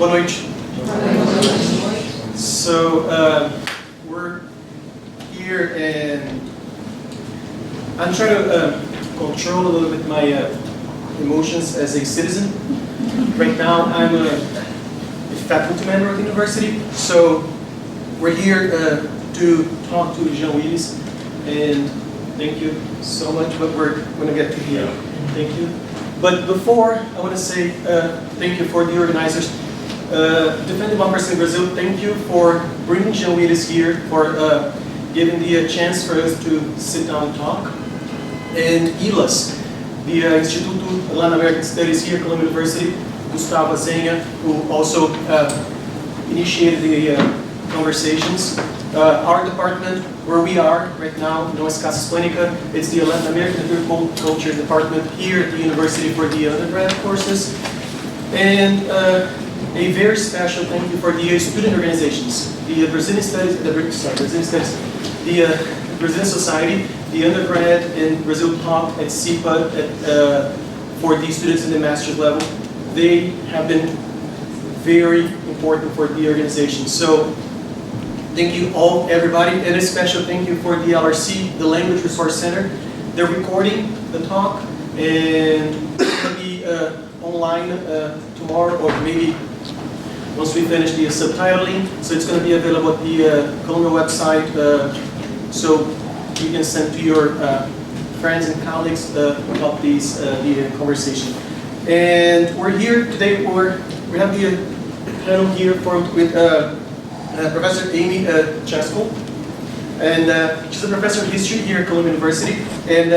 Boa noite. So we're here and I'm trying to control a little bit my emotions as a citizen. Right now I'm a faculty member at the university, so we're here to talk to Jean Willis, and thank you so much, but we're going to get to the end. Thank you. But before, I want to say thank you for the organizers. Defend Democracy in Brazil, thank you for bringing Jean Willis here, for giving the chance for us to sit down and talk. And ILAS, the Instituto Latin American Studies here at Columbia University, Gustavo Zenha, who also initiated the conversations. Our department, where we are right now, known as Casas Planica, it's the Latin American Culture Department here at the university for the undergrad courses. And a very special thank you for the student organizations, the Brazilian Studies, the Brazilian Society, the undergrad in Brazil talk at CIPA for the students in the master's level. They have been very important for the organization. So thank you all, everybody, and a special thank you for the LRC, the Language Resource Center. They're recording the talk, and it's going to be online tomorrow, or maybe once we finish the subtitling. So it's going to be available at the Columbia website, so you can send to your friends and colleagues about these the conversation. And we're here today. We have the panel here with Professor Amy Chesko, and she's a professor of history here at Columbia University, and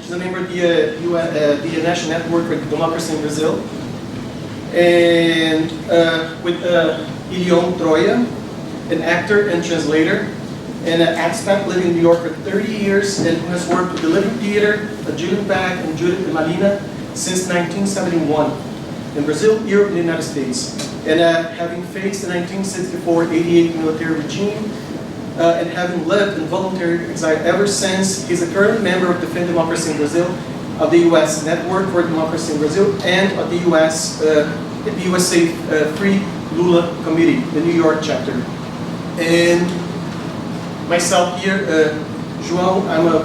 she's a member of the National Network for Democracy in Brazil. And with Ilion Troia, an actor and translator, and an expat living in New York for 30 years, and who has worked with the Living Theater, Julian Pack, and Judith and Malina since 1971 in Brazil, Europe, and the United States. And having faced the 1964-88 military regime, and having lived in voluntary exile ever since, he's a current member of Defend Democracy in Brazil, of the U.S. Network for Democracy in Brazil, and of the USA Free Lula Committee, the New York chapter. And myself here, João, I'm a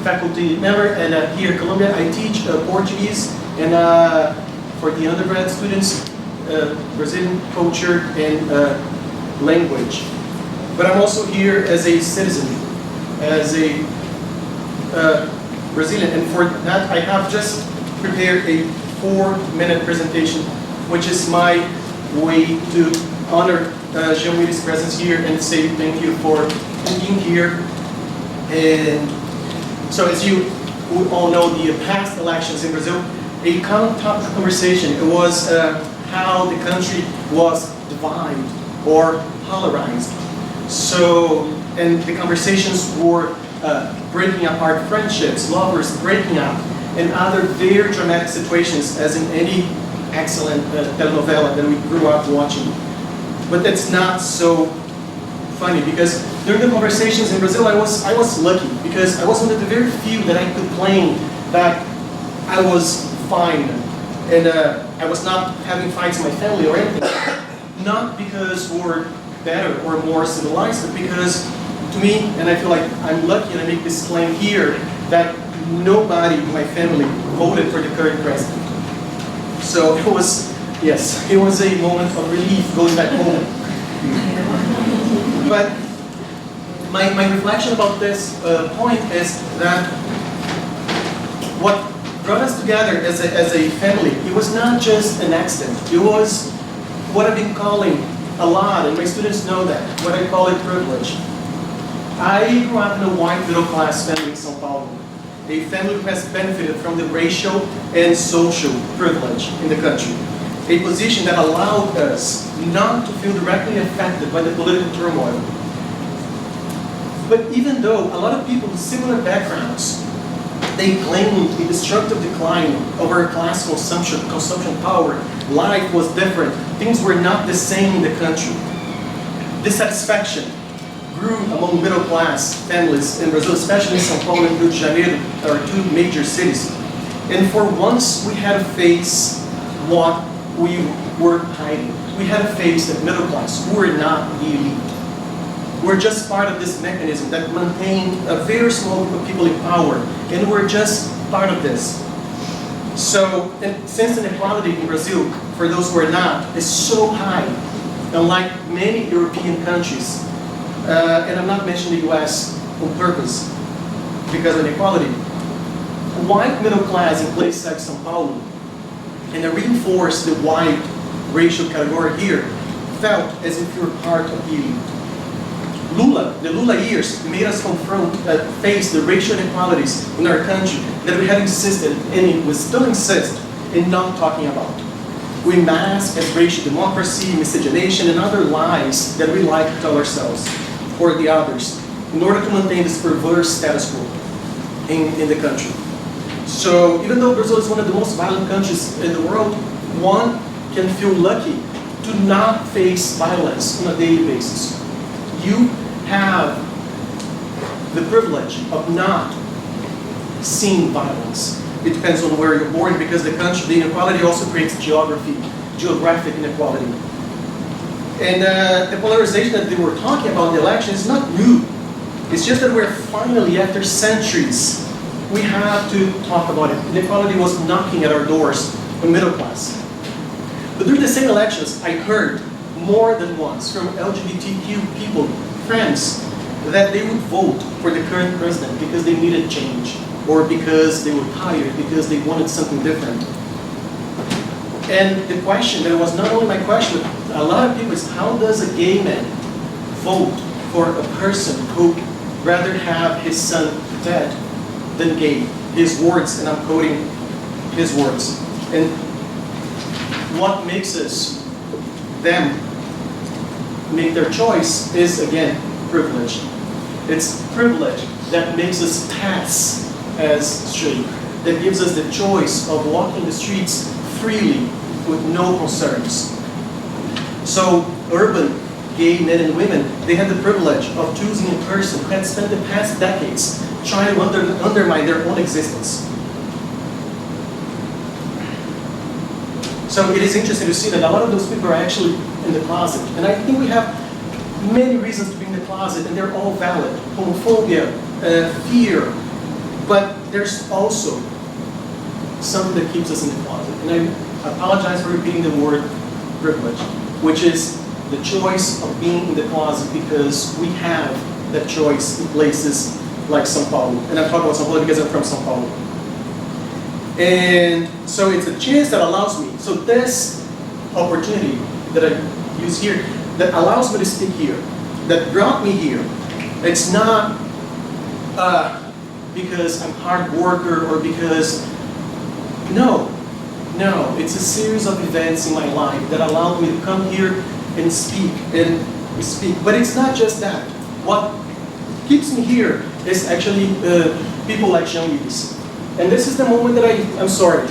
faculty member, and here at Columbia I teach Portuguese, and for the undergrad students, Brazilian culture and language. But I'm also here as a citizen, as a Brazilian, and for that I have just prepared a 4-minute presentation, which is my way to honor Jean Willis' presence here and say thank you for being here. And so, as you all know, the past elections in Brazil, a common topic of conversation, it was how the country was divided or polarized. So, and the conversations were breaking apart friendships, lovers breaking up, and other very dramatic situations, as in any excellent telenovela that we grew up watching. But that's not so funny, because during the conversations in Brazil, I was lucky, because I was one of the very few that I could claim that I was fine, and I was not having fights in my family or anything. Not because we're better or more civilized, but because, to me, and I feel like I'm lucky, and I make this claim here, that nobody in my family voted for the current president. So it was, yes, it was a moment of relief going back home. But my reflection about this point is that what brought us together as a family, it was not just an accident. It was what I've been calling a lot, and my students know that, what I call a privilege. I grew up in a white middle-class family in São Paulo, a family who has benefited from the racial and social privilege in the country, a position that allowed us not to feel directly affected by the political turmoil. But even though a lot of people with similar backgrounds, they claimed a destructive decline of our class consumption power, life was different, things were not the same in the country. Dissatisfaction grew among middle-class families in Brazil, especially in São Paulo and Rio de Janeiro, our two major cities. And for once, we had to face what we were hiding. We had to face the middle class. We were not the elite. We're just part of this mechanism that maintains a very small group of people in power, and we're just part of this. So, and since inequality in Brazil, for those who are not, is so high, unlike many European countries, and I'm not mentioning the US on purpose, because of inequality, white middle class in places like São Paulo, and I reinforce the white racial category here, felt as if you were part of the elite. The Lula years made us face the racial inequalities in our country that we had insisted, and we still insist, in not talking about. We mask as racial democracy, miscegenation, and other lies that we like to tell ourselves, or the others, in order to maintain this perverse status quo in the country. So even though Brazil is one of the most violent countries in the world, one can feel lucky to not face violence on a daily basis. You have the privilege of not seeing violence. It depends on where you're born, because the inequality also creates geographic inequality. And the polarization that they were talking about in the election is not new. It's just that we're finally, after centuries, we have to talk about it. Inequality was knocking at our doors, the middle class. But during the same elections, I heard more than once from LGBTQ people, friends, that they would vote for the current president because they needed change, or because they were tired, because they wanted something different. And the question, that was not only my question, but a lot of people, is how does a gay man vote for a person who rather have his son dead than gay? His words, and I'm quoting his words. And what makes them make their choice is, again, privilege. It's privilege that makes us pass as straight, that gives us the choice of walking the streets freely with no concerns. So urban gay men and women, they had the privilege of choosing a person who had spent the past decades trying to undermine their own existence. So it is interesting to see that a lot of those people are actually in the closet. And I think we have many reasons to be in the closet, and they're all valid. Homophobia, fear, but there's also something that keeps us in the closet. And I apologize for repeating the word privilege, which is the choice of being in the closet, because we have that choice in places like São Paulo. And I'm talking about São Paulo because I'm from São Paulo. And so it's a chance that allows me, so this opportunity that I use here, that allows me to speak here, that brought me here, it's not because I'm a hard worker or because, no, it's a series of events in my life that allowed me to come here and speak. But it's not just that. What keeps me here is actually people like Jean Willis. And this is the moment that I'm sorry,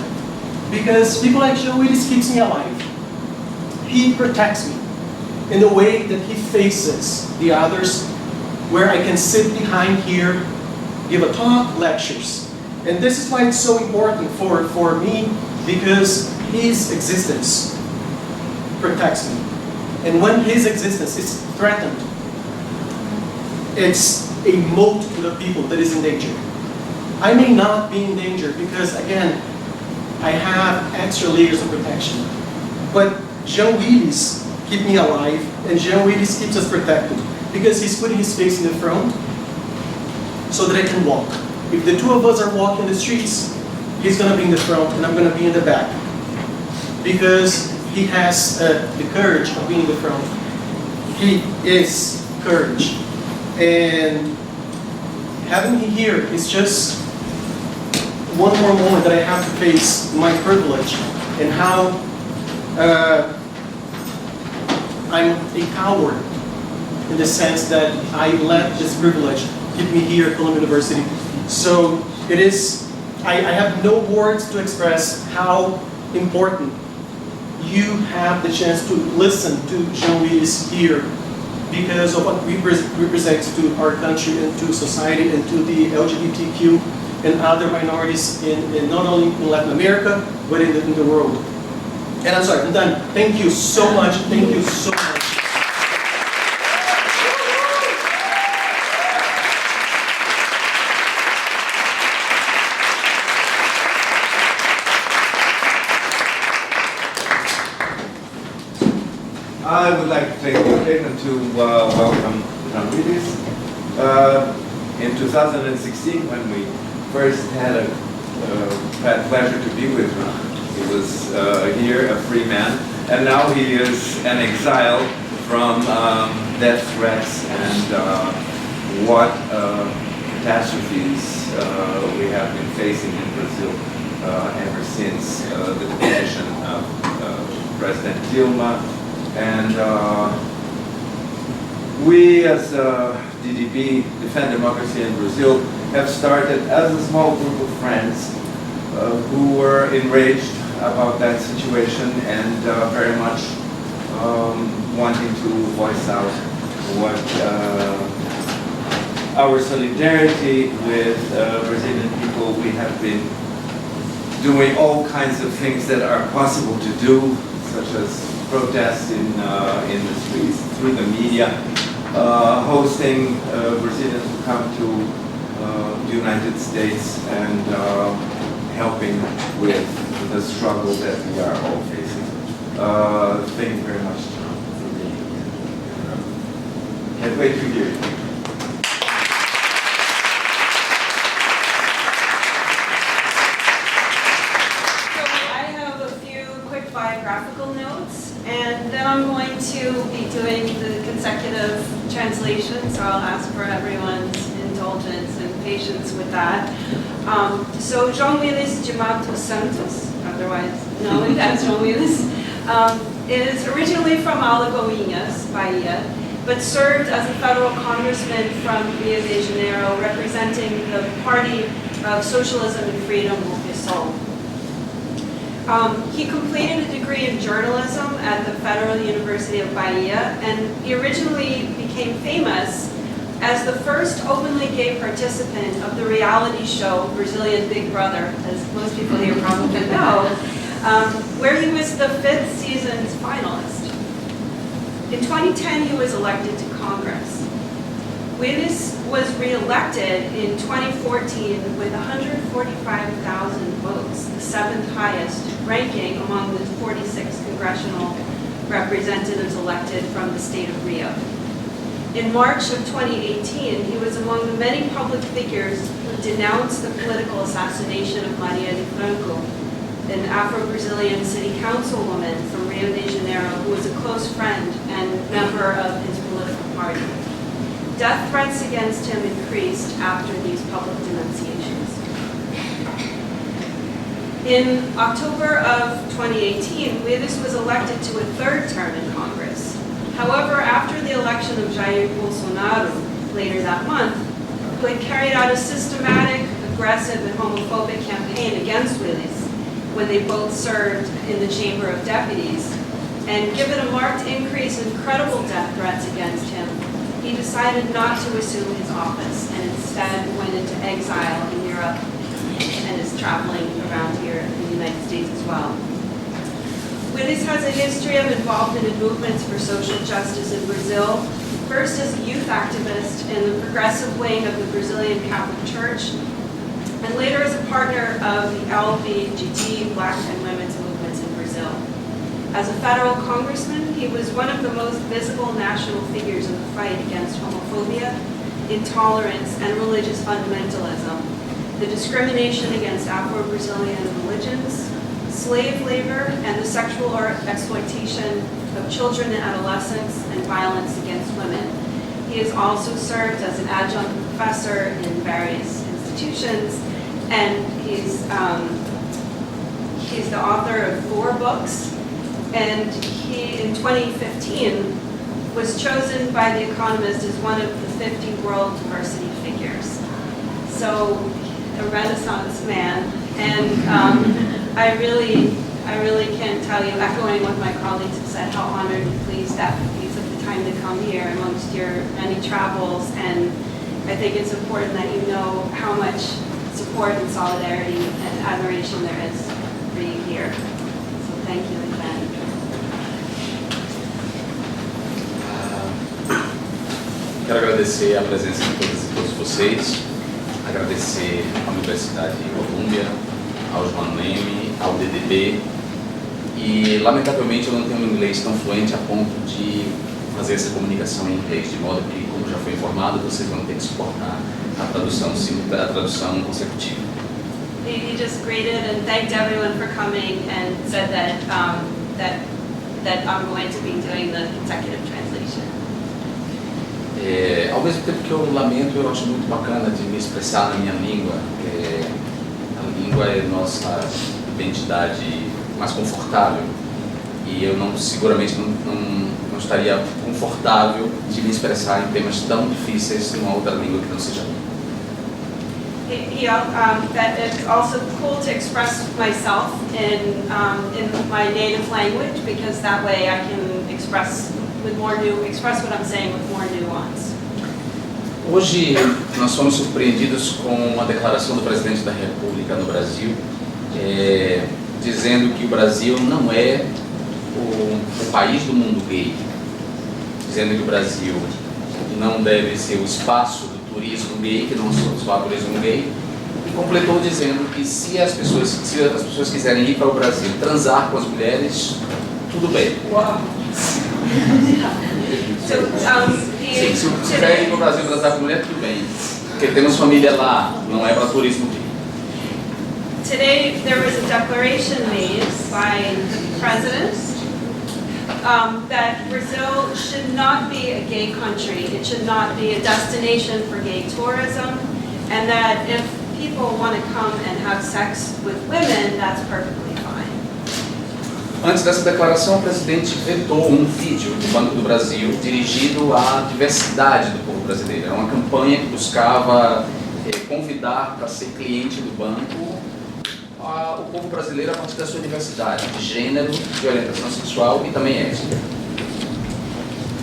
because people like Jean Willis keeps me alive. He protects me in the way that he faces the others, where I can sit behind here, give a talk, lectures. And this is why it's so important for me, because his existence protects me. And when his existence is threatened, it's a multitude of people that is in danger. I may not be in danger because, again, I have extra layers of protection. But Jean Willis keeps me alive, and Jean Willis keeps us protected, because he's putting his face in the front so that I can walk. If the two of us are walking the streets, he's going to be in the front and I'm going to be in the back, because he has the courage of being in the front. He is courage. And having him here is just one more moment that I have to face my privilege and how I'm a coward in the sense that I let this privilege keep me here at Columbia University. So it is, I have no words to express how important you have the chance to listen to Jean Willis here, because of what we represent to our country and to society and to the LGBTQ and other minorities in not only in Latin America, but in the world. And I'm sorry, I'm done. Thank you so much. Thank you so much. I would like to take the occasion to welcome João Willis. In 2016, when we first had pleasure to be with him, he was here, a free man, and now he is an exile from death threats and what catastrophes we have been facing in Brazil ever since the detention of President Dilma. And we as DDB, Defend Democracy in Brazil, have started as a small group of friends who were enraged about that situation and very much wanting to voice out what our solidarity with Brazilian people. We have been doing all kinds of things that are possible to do, such as protests in the streets, through the media, hosting Brazilians who come to the United States and helping with the struggle that we are all facing. Thank you very much for being here. Can't wait to hear you. Biographical notes, and then I'm going to be doing the consecutive translation, so I'll ask for everyone's indulgence and patience with that. So João Willis de Matos Santos, otherwise known as João Willis, is originally from Alagoinhas, Bahia, but served as a federal congressman from Rio de Janeiro, representing the Party of Socialism and Freedom, o PSOL. He completed a degree in journalism at the Federal University of Bahia, and he originally became famous as the first openly gay participant of the reality show Brazilian Big Brother, as most people here probably know, where he was the 5th season's finalist. In 2010, he was elected to Congress. Willis was re-elected in 2014 with 145,000 votes, the 7th highest ranking among the 46 congressional representatives elected from the state of Rio. In March of 2018, he was among the many public figures who denounced the political assassination of Marielle Franco, an Afro-Brazilian city councilwoman from Rio de Janeiro who was a close friend and member of his political party. Death threats against him increased after these public denunciations. In October of 2018, Willis was elected to a 3rd term in Congress. However, after the election of Jair Bolsonaro later that month, who had carried out a systematic, aggressive, and homophobic campaign against Willis when they both served in the Chamber of Deputies, and given a marked increase in credible death threats against him, he decided not to assume his office and instead went into exile in Europe and is traveling around here in the United States as well. Willis has a history of involvement in movements for social justice in Brazil, first as a youth activist in the progressive wing of the Brazilian Catholic Church, and later as a partner of the LBGT, Black and Women's movements in Brazil. As a federal congressman, he was one of the most visible national figures in the fight against homophobia, intolerance, and religious fundamentalism, the discrimination against Afro-Brazilian religions, slave labor, and the sexual exploitation of children and adolescents, and violence against women. He has also served as an adjunct professor in various institutions, and he's the author of 4 books, and he, in 2015, was chosen by The Economist as one of the 50 world diversity figures. So, a Renaissance man, and I really can't tell you, echoing what my colleagues have said, how honored and pleased that you took the time to come here amongst your many travels, and I think it's important that you know how much support and solidarity and admiration there is for you here. So thank you again. Quero agradecer a presença de todas e todos vocês, agradecer à Universidade de Colômbia, ao João Leme, ao DDB, e lamentavelmente eu não tenho um inglês tão fluente a ponto de fazer essa comunicação em inglês, de modo que, como já foi informado, vocês vão ter que suportar a tradução consecutiva. He just greeted and thanked everyone for coming and said that that I'm going to be doing the consecutive translation. Ao mesmo tempo que eu lamento, eu acho muito bacana de me expressar na minha língua. A língua é nossa identidade mais confortável e eu seguramente não estaria confortável de me expressar em temas tão difíceis em uma outra língua que não seja a minha. That it's also cool to express myself in my native language, because that way I can express what I'm saying with more nuance. Hoje nós fomos surpreendidos com uma declaração do presidente da República no Brasil, dizendo que o Brasil não é o país do mundo gay, dizendo que o Brasil não deve ser o espaço do turismo gay, que não somos o turismo gay, e completou dizendo que se as pessoas quiserem ir para o Brasil transar com as mulheres, tudo bem. Wow. Sim, se quiserem ir para o Brasil transar com mulher, tudo bem, porque temos família lá, não é para turismo gay. Today there was a declaration made by the president that Brazil should not be a gay country. It should not be a destination for gay tourism, and that if people want to come and have sex with women, that's perfectly fine. Antes dessa declaração, o presidente vetou um vídeo do Banco do Brasil dirigido à diversidade do povo brasileiro. Era uma campanha que buscava convidar para ser cliente do banco o povo brasileiro a partir da sua diversidade de gênero, de orientação sexual e também étnica.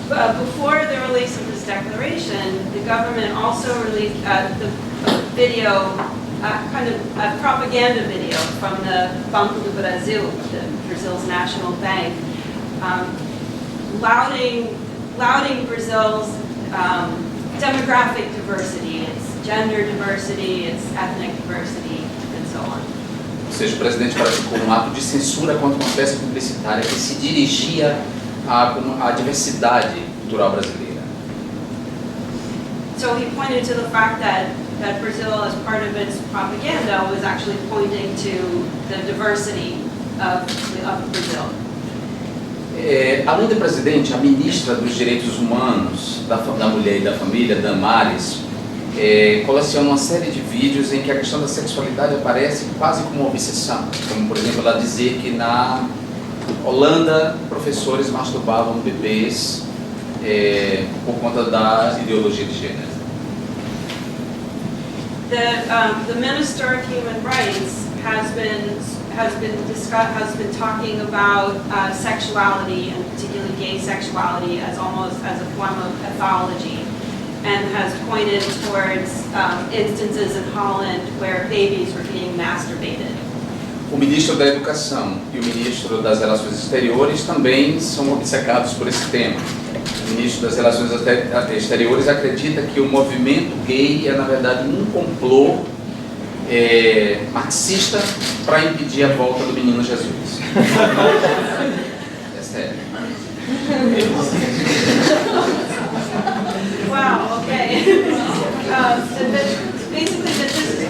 Before the release of this declaration, the government also released the video, kind of a propaganda video from the Banco do Brasil, Brazil's national bank, lauding Brazil's demographic diversity, its gender diversity, its ethnic diversity, and so on. Ou seja, o presidente praticou um ato de censura contra uma peça publicitária que se dirigia à diversidade cultural brasileira. So he pointed to the fact that Brazil, as part of its propaganda, was actually pointing to the diversity of Brazil. Além do presidente, a ministra dos Direitos Humanos, da Mulher e da Família, Damares, coleciona uma série de vídeos em que a questão da sexualidade aparece quase como uma obsessão. Como, por exemplo, ela dizer que na Holanda professores masturbavam bebês por conta da ideologia de gênero. The Minister of Human Rights has been talking about sexuality, and particularly gay sexuality, as almost as a form of pathology, and has pointed towards instances in Holland where babies were being masturbated. O ministro da Educação e o ministro das Relações Exteriores também são obcecados por esse tema. O ministro das Relações Exteriores acredita que o movimento gay é, na verdade, um complô marxista para impedir a volta do menino Jesus. É sério. Wow, okay. Basically,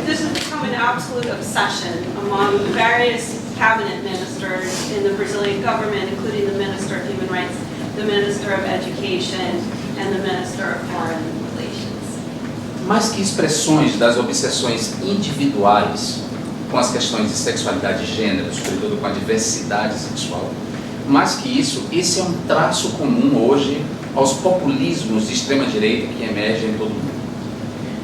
this has become an absolute obsession among various cabinet ministers in the Brazilian government, including the Minister of Human Rights, the Minister of Education, and the Minister of Foreign Relations. Mais que expressões das obsessões individuais com as questões de sexualidade e gênero, sobretudo com a diversidade sexual, mais que isso, esse é um traço comum hoje aos populismos de extrema-direita que emergem em todo o mundo.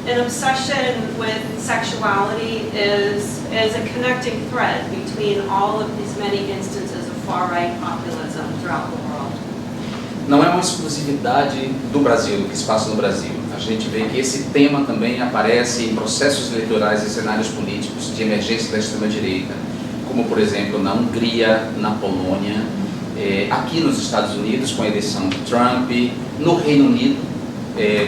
An obsession with sexuality is a connecting thread between all of these many instances of far-right populism throughout the world. Não é uma exclusividade do Brasil, do que se passa no Brasil. A gente vê que esse tema também aparece em processos eleitorais e cenários políticos de emergência da extrema-direita, como, por exemplo, na Hungria, na Polônia, aqui nos Estados Unidos, com a eleição de Trump, no Reino Unido,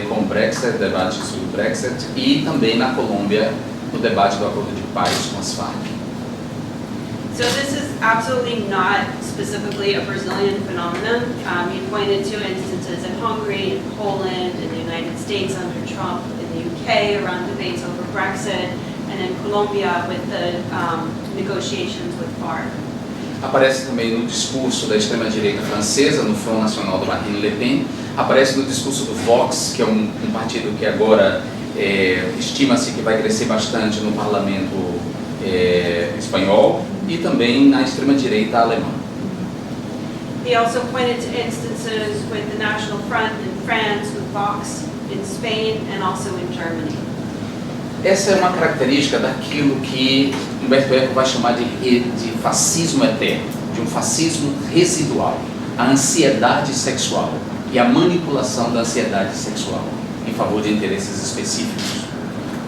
com o Brexit, debate sobre o Brexit, e também na Colômbia, no debate do acordo de paz com as Farc. So this is absolutely not specifically a Brazilian phenomenon. You pointed to instances in Hungary, in Poland, in the United States under Trump, in the UK around debates over Brexit, and in Colombia with the negotiations with FARC. Aparece também no discurso da extrema-direita francesa, no Front National do Marine Le Pen, aparece no discurso do Vox, que é um partido que agora estima-se que vai crescer bastante no parlamento espanhol, e também na extrema-direita alemã. He also pointed to instances with the National Front in France, with Vox in Spain, and also in Germany. Essa é uma característica daquilo que Humberto Eco vai chamar de fascismo eterno, de um fascismo residual, a ansiedade sexual e a manipulação da ansiedade sexual em favor de interesses específicos.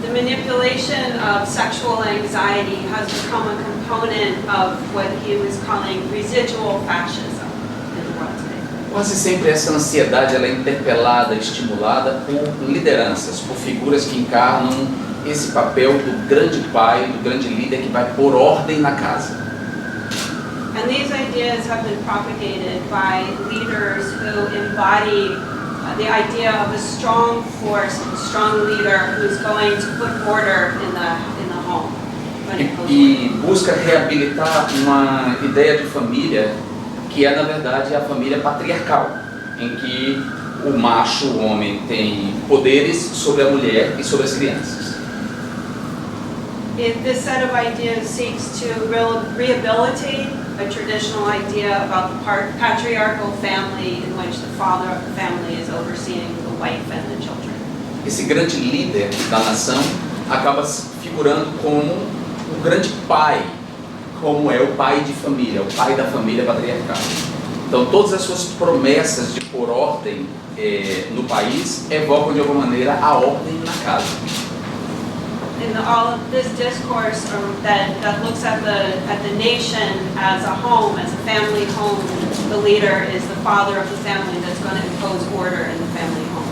The manipulation of sexual anxiety has become a component of what he was calling residual fascism in the world today. Quase sempre essa ansiedade ela é interpelada, estimulada por lideranças, por figuras que encarnam esse papel do grande pai, do grande líder que vai pôr ordem na casa. And these ideas have been propagated by leaders who embody the idea of a strong force, a strong leader who's going to put order in the home. E busca reabilitar uma ideia de família que é, na verdade, a família patriarcal, em que o macho, o homem, tem poderes sobre a mulher e sobre as crianças. This set of ideas seeks to rehabilitate a traditional idea about the patriarchal family in which the father of the family is overseeing the wife and the children. Esse grande líder da nação acaba figurando como o grande pai, como é o pai de família, o pai da família patriarcal. Então todas as suas promessas de pôr ordem no país evocam de alguma maneira a ordem na casa. In all of this discourse that looks at the nation as a home, as a family home, the leader is the father of the family that's going to impose order in the family home.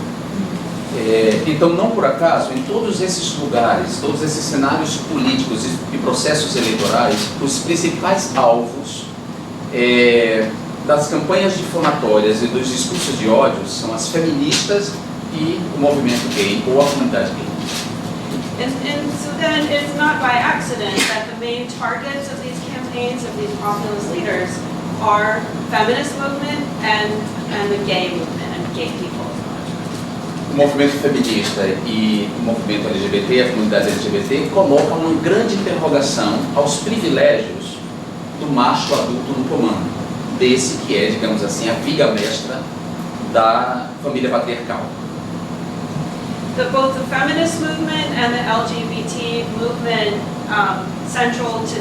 Então, não por acaso, em todos esses lugares, todos esses cenários políticos e processos eleitorais, os principais alvos das campanhas difamatórias e dos discursos de ódio são as feministas e o movimento gay ou a comunidade gay. And so then it's not by accident that the main targets of these campaigns, of these populist leaders, are feminist movement and the gay movement and gay people. O movimento feminista e o movimento LGBT, a comunidade LGBT, colocam uma grande interrogação aos privilégios do macho adulto no comando, desse que é, digamos assim, a viga mestra da família patriarcal. Both the feminist movement and the LGBT movement, central to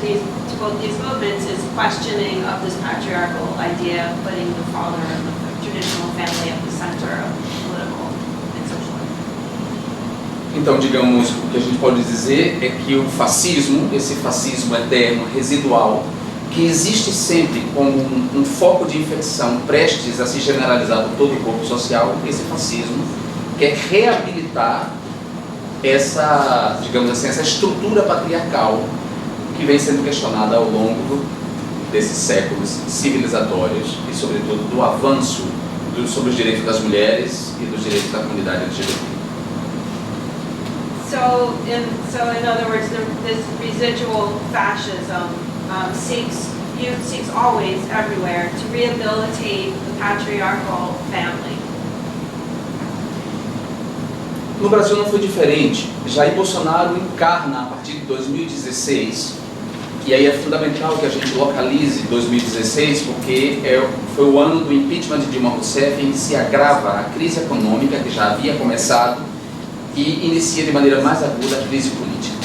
both these movements, is questioning of this patriarchal idea, putting the father and the traditional family at the center of political and social life. Então, digamos, o que a gente pode dizer é que o fascismo, esse fascismo eterno, residual, que existe sempre como um foco de infecção prestes a se generalizar por todo o corpo social, esse fascismo quer reabilitar essa, digamos assim, essa estrutura patriarcal que vem sendo questionada ao longo desses séculos civilizatórios e, sobretudo, do avanço sobre os direitos das mulheres e dos direitos da comunidade LGBT. So in other words, this residual fascism seeks always, everywhere, to rehabilitate the patriarchal family. No Brasil não foi diferente. Jair Bolsonaro encarna, a partir de 2016, e aí é fundamental que a gente localize 2016, porque foi o ano do impeachment de Dilma Rousseff, em que se agrava a crise econômica, que já havia começado, e inicia de maneira mais aguda a crise política.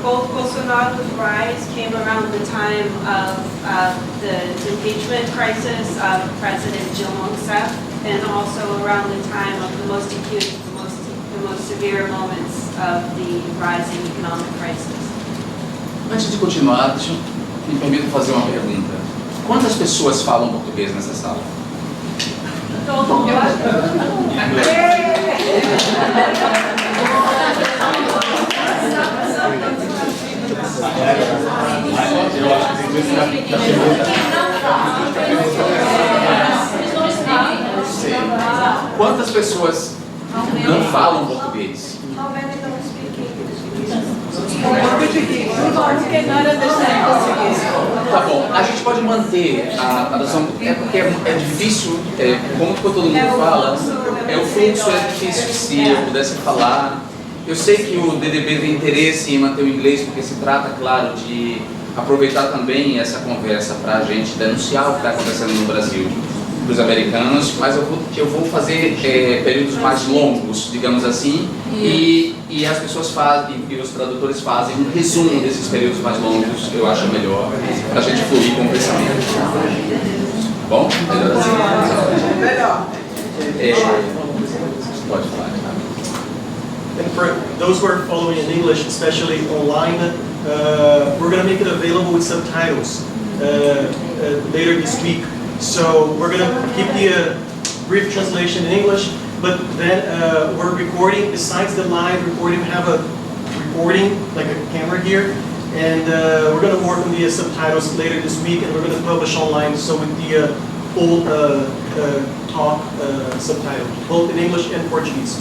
Both Bolsonaro's rise came around the time of the impeachment crisis of President Dilma Rousseff, and also around the time of the most acute, the most severe moments of the rising economic crisis. Antes de continuar, me permito fazer uma pergunta. Quantas pessoas falam português nessa sala? Eu acho Quantas pessoas não falam português? Tá bom, a gente pode manter a tradução, é porque é difícil, como todo mundo fala, o fluxo é difícil. Se eu pudesse falar, eu sei que o DDB tem interesse em manter o inglês, porque se trata, claro, de aproveitar também essa conversa para a gente denunciar o que está acontecendo no Brasil para os americanos, mas eu vou fazer períodos mais longos, digamos assim, e as pessoas fazem, e os tradutores fazem um resumo desses períodos mais longos, eu acho melhor, para a gente fluir com o pensamento. Tá bom? Melhor assim? Melhor. Pode falar. And for those who are following in English, especially online, we're going to make it available with subtitles later this week. So we're going to keep the brief translation in English, but then we're recording, besides the live recording, we have a recording, like a camera here, and we're going to work on the subtitles later this week, and we're going to publish online, so with the full talk subtitle, both in English and Portuguese.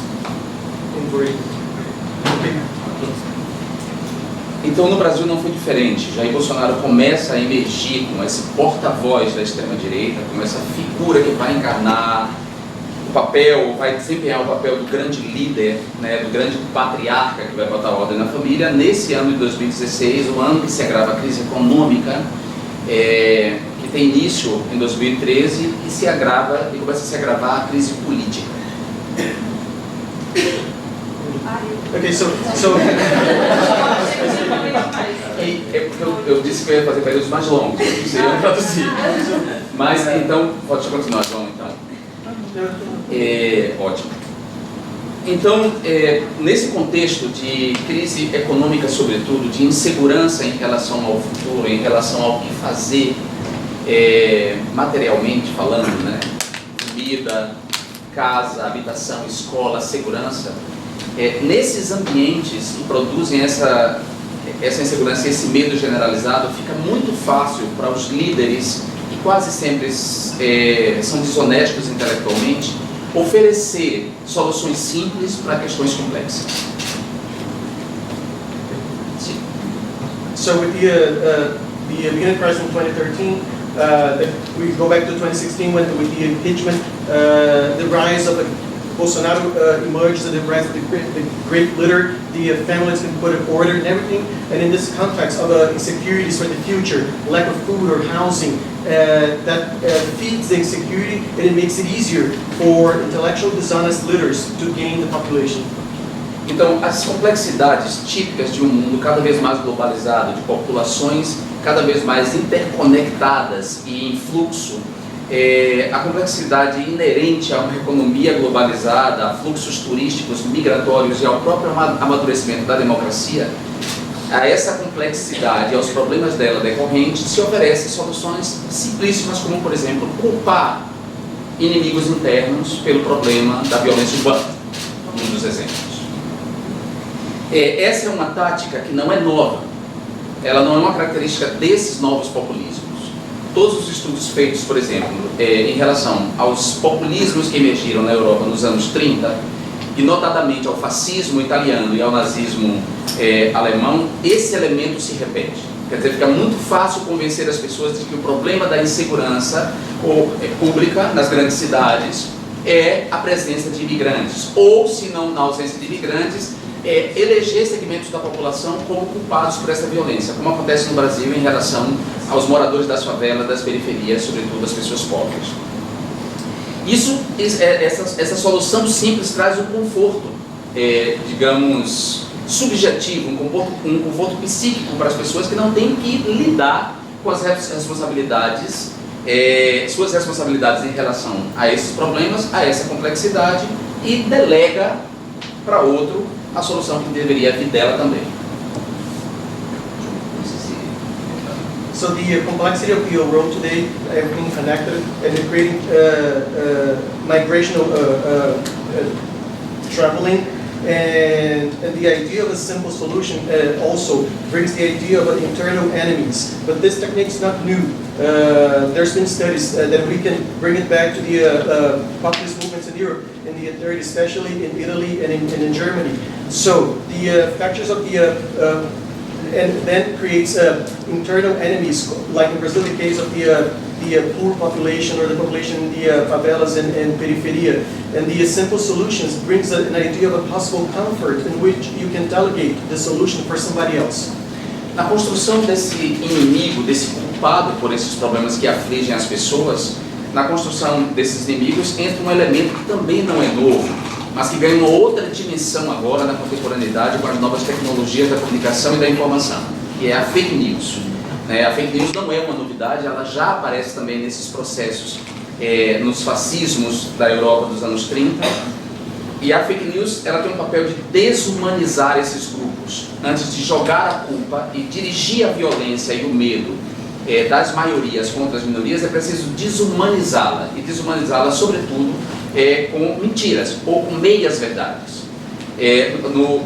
Então no Brasil não foi diferente. Jair Bolsonaro começa a emergir com esse porta-voz da extrema-direita, com essa figura que vai encarnar o papel, vai desempenhar o papel do grande líder, né, do grande patriarca que vai botar ordem na família. Nesse ano de 2016, o ano que se agrava a crise econômica, que tem início em 2013 e se agrava, e começa a se agravar a crise política. Okay, so Eu disse que eu ia fazer períodos mais longos, não sei eu traduzir. Mas então, pode continuar, João, então. Ótimo. Então, nesse contexto de crise econômica, sobretudo, de insegurança em relação ao futuro, em relação ao que fazer, materialmente falando, né? Comida, casa, habitação, escola, segurança, nesses ambientes que produzem essa insegurança e esse medo generalizado, fica muito fácil para os líderes, que quase sempre são desonestos intelectualmente, oferecer soluções simples para questões complexas. Sim. So with the beginning crisis in 2013, we go back to 2016 with the impeachment, the rise of Bolsonaro emerges, and the rise of the great leader, the families can put an order and everything, and in this context of insecurities for the future, lack of food or housing, that feeds the insecurity, and it makes it easier for intellectual dishonest leaders to gain the population. Então, as complexidades típicas de um mundo cada vez mais globalizado, de populações cada vez mais interconectadas e em fluxo, a complexidade inerente a uma economia globalizada, a fluxos turísticos, migratórios e ao próprio amadurecimento da democracia, a essa complexidade, aos problemas dela decorrentes, se oferecem soluções simplíssimas, como, por exemplo, culpar inimigos internos pelo problema da violência urbana, um dos exemplos. Essa é uma tática que não é nova, ela não é uma característica desses novos populismos. Todos os estudos feitos, por exemplo, em relação aos populismos que emergiram na Europa nos anos 30, e notadamente ao fascismo italiano e ao nazismo alemão, esse elemento se repete. Quer dizer, fica muito fácil convencer as pessoas de que o problema da insegurança pública nas grandes cidades é a presença de imigrantes, ou, se não na ausência de imigrantes, eleger segmentos da população como culpados por essa violência, como acontece no Brasil em relação aos moradores das favelas, das periferias, sobretudo as pessoas pobres. Essa solução simples traz um conforto, digamos, subjetivo, um conforto psíquico para as pessoas que não têm que lidar com as responsabilidades, suas responsabilidades em relação a esses problemas, a essa complexidade, e delega para outro a solução que deveria vir dela também. So the complexity of the world today, everything connected, and the creating migrational traveling, and the idea of a simple solution also brings the idea of internal enemies. But this technique is not new. There's been studies that we can bring it back to the populist movements in Europe in the 30s, especially in Italy and in Germany. So the factors of the and then creates internal enemies, like in Brazil, the case of the poor population or the population in the favelas and periferia. And the simple solutions brings an idea of a possible comfort in which you can delegate the solution for somebody else. Na construção desse inimigo, desse culpado por esses problemas que afligem as pessoas, na construção desses inimigos entra um elemento que também não é novo, mas que ganha uma outra dimensão agora na contemporaneidade com as novas tecnologias da comunicação e da informação, que é a fake news. A fake news não é uma novidade, ela já aparece também nesses processos, nos fascismos da Europa dos anos 30, e a fake news ela tem um papel de desumanizar esses grupos, antes de jogar a culpa e dirigir a violência e o medo das maiorias contra as minorias. É preciso desumanizá-la, e desumanizá-la sobretudo com mentiras ou com meias verdades.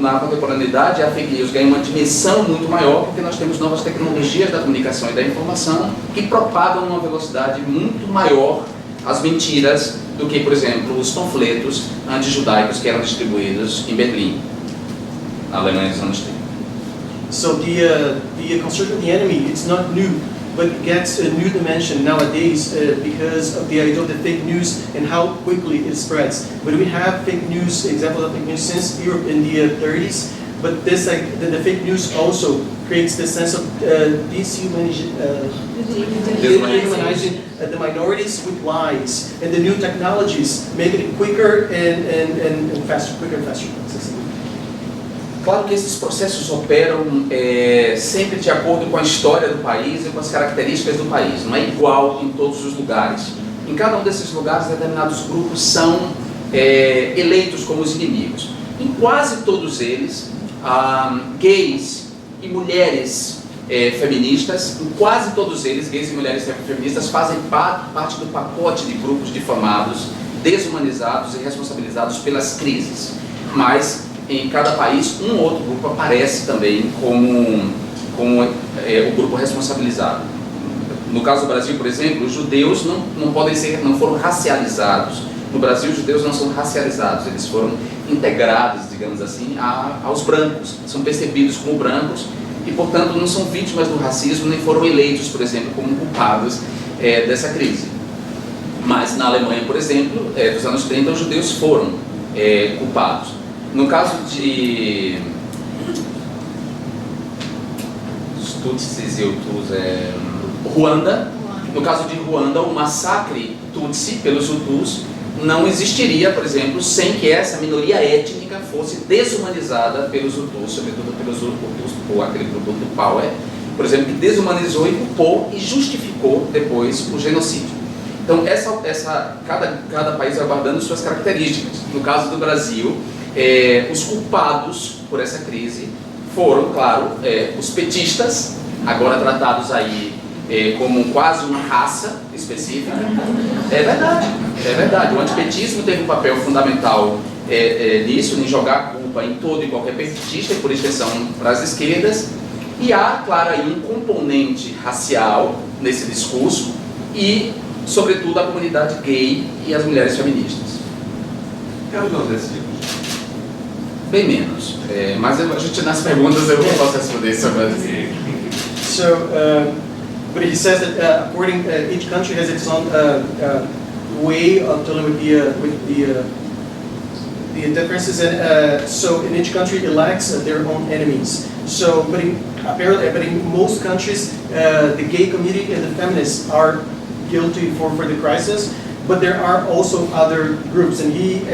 Na contemporaneidade, a fake news ganha uma dimensão muito maior porque nós temos novas tecnologias da comunicação e da informação que propagam numa velocidade muito maior as mentiras do que, por exemplo, os panfletos antijudaicos que eram distribuídos em Berlim, na Alemanha dos anos 30. So the construction of the enemy, it's not new, but it gets a new dimension nowadays because of the idea of the fake news and how quickly it spreads. But we have fake news, examples of fake news since Europe in the 30s, but this the fake news also creates the sense of dehumanizing the minorities with lies, and the new technologies make it quicker and faster, quicker and faster. Claro que esses processos operam sempre de acordo com a história do país e com as características do país. Não é igual em todos os lugares. Em cada um desses lugares, determinados grupos são eleitos como os inimigos. Em quase todos eles, gays e mulheres feministas, em quase todos eles, gays e mulheres feministas, fazem parte do pacote de grupos difamados, desumanizados e responsabilizados pelas crises. Mas em cada país, um outro grupo aparece também como o grupo responsabilizado. No caso do Brasil, por exemplo, os judeus não foram racializados. No Brasil, os judeus não são racializados, eles foram integrados, digamos assim, aos brancos. São percebidos como brancos e, portanto, não são vítimas do racismo, nem foram eleitos, por exemplo, como culpados dessa crise. Mas na Alemanha, por exemplo, dos anos 30, os judeus foram culpados. No caso de Tutsis e Hutus, Ruanda, no caso de Ruanda, o massacre Tutsi pelos Hutus não existiria, por exemplo, sem que essa minoria étnica fosse desumanizada pelos Hutus, sobretudo pelos Hutus, ou aquele grupo do Power, por exemplo, que desumanizou e culpou e justificou depois o genocídio. Então, cada país vai guardando suas características. No caso do Brasil, os culpados por essa crise foram, claro, os petistas, agora tratados aí como quase uma raça específica. É verdade. O antipetismo teve um papel fundamental nisso, em jogar a culpa em todo e qualquer petista, e por extensão para as esquerdas. E há, claro, aí um componente racial nesse discurso e, sobretudo, a comunidade gay e as mulheres feministas. Bem menos, mas a gente nas perguntas eu posso responder sobre isso. So, but he says that according each country has its own way of dealing with the differences, and so in each country elects their own enemies. So, but in most countries, the gay community and the feminists are guilty for the crisis. But there are also other groups, and he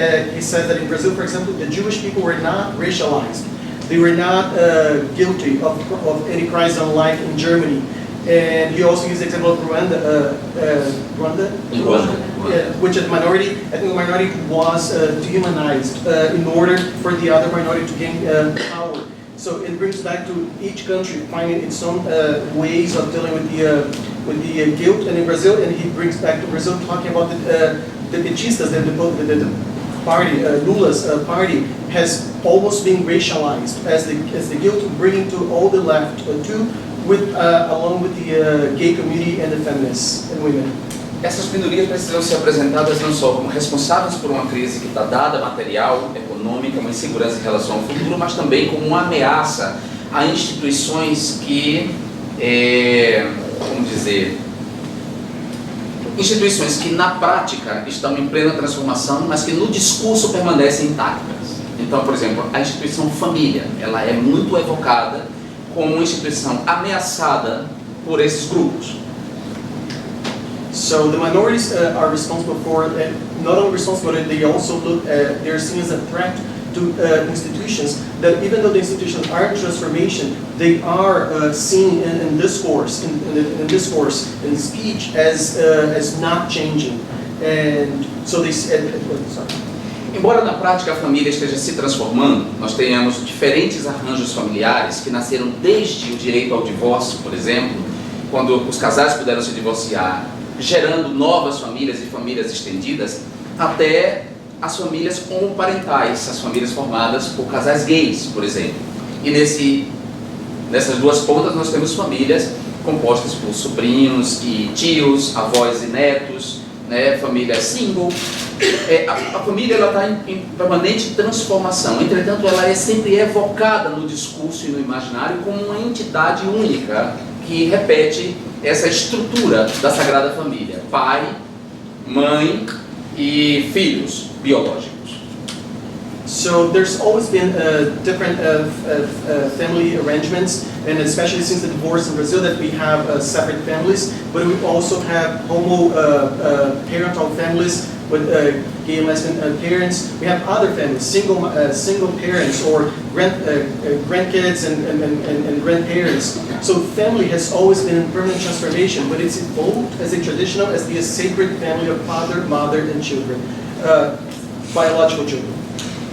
says that in Brazil, for example, the Jewish people were not racialized. They were not guilty of any crisis unlike in Germany. And he also used the example of Rwanda, which a ethnic minority was dehumanized in order for the other minority to gain power. So it brings back to each country finding its own ways of dealing with the guilt. And in Brazil, and he brings back to Brazil talking about the petistas, the party, Lula's party, has almost been racialized as the guilt bringing to all the left too, along with the gay community and the feminists and women. Essas minorias precisam ser apresentadas não só como responsáveis por uma crise que está dada, material, econômica, uma insegurança em relação ao futuro, mas também como uma ameaça a instituições que, instituições que na prática estão em plena transformação, mas que no discurso permanecem intactas. Então, por exemplo, a instituição família, ela é muito evocada como uma instituição ameaçada por esses grupos. So the minorities are responsible for, not only responsible, they also they're seen as a threat to institutions that even though the institutions are in transformation, they are seen in discourse, in speech as not changing. And so they, sorry. Embora na prática a família esteja se transformando, nós tenhamos diferentes arranjos familiares que nasceram desde o direito ao divórcio, por exemplo, quando os casais puderam se divorciar, gerando novas famílias e famílias estendidas, até as famílias homoparentais, as famílias formadas por casais gays, por exemplo. E nessas duas pontas nós temos famílias compostas por sobrinhos e tios, avós e netos, né, família single. A família está em permanente transformação, entretanto ela é sempre evocada no discurso e no imaginário como uma entidade única que repete essa estrutura da Sagrada Família: pai, mãe e filhos biológicos. So there's always been different family arrangements, and especially since the divorce in Brazil, that we have separate families, but we also have parental families with gay and lesbian parents. We have other families, single parents, or grandkids and grandparents. So family has always been in permanent transformation, but it's evolved as a traditional, as the sacred family of father, mother, and children, biological children.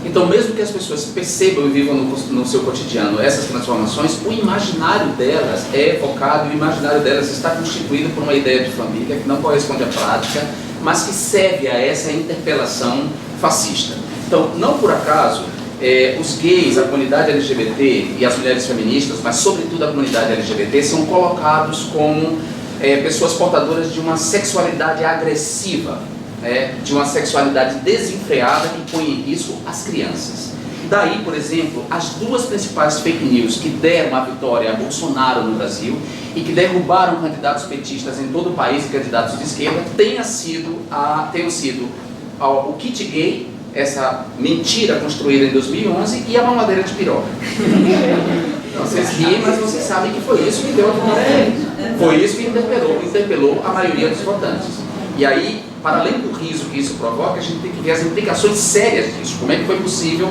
Então, mesmo que as pessoas percebam e vivam no seu cotidiano essas transformações, o imaginário delas é evocado, o imaginário delas está constituído por uma ideia de família que não corresponde à prática, mas que serve a essa interpelação fascista. Então, não por acaso, os gays, a comunidade LGBT e as mulheres feministas, mas sobretudo a comunidade LGBT, são colocados como pessoas portadoras de uma sexualidade agressiva, de uma sexualidade desenfreada que põe em risco as crianças. Daí, por exemplo, as duas principais fake news que deram a vitória a Bolsonaro no Brasil e que derrubaram candidatos petistas em todo o país e candidatos de esquerda tenham sido o kit gay, essa mentira construída em 2011, e a mamadeira de piroca. Vocês riem, mas vocês sabem que foi isso que deu a vitória. Foi isso que interpelou a maioria dos votantes. E aí, para além do riso que isso provoca, a gente tem que ver as implicações sérias disso. Como é que foi possível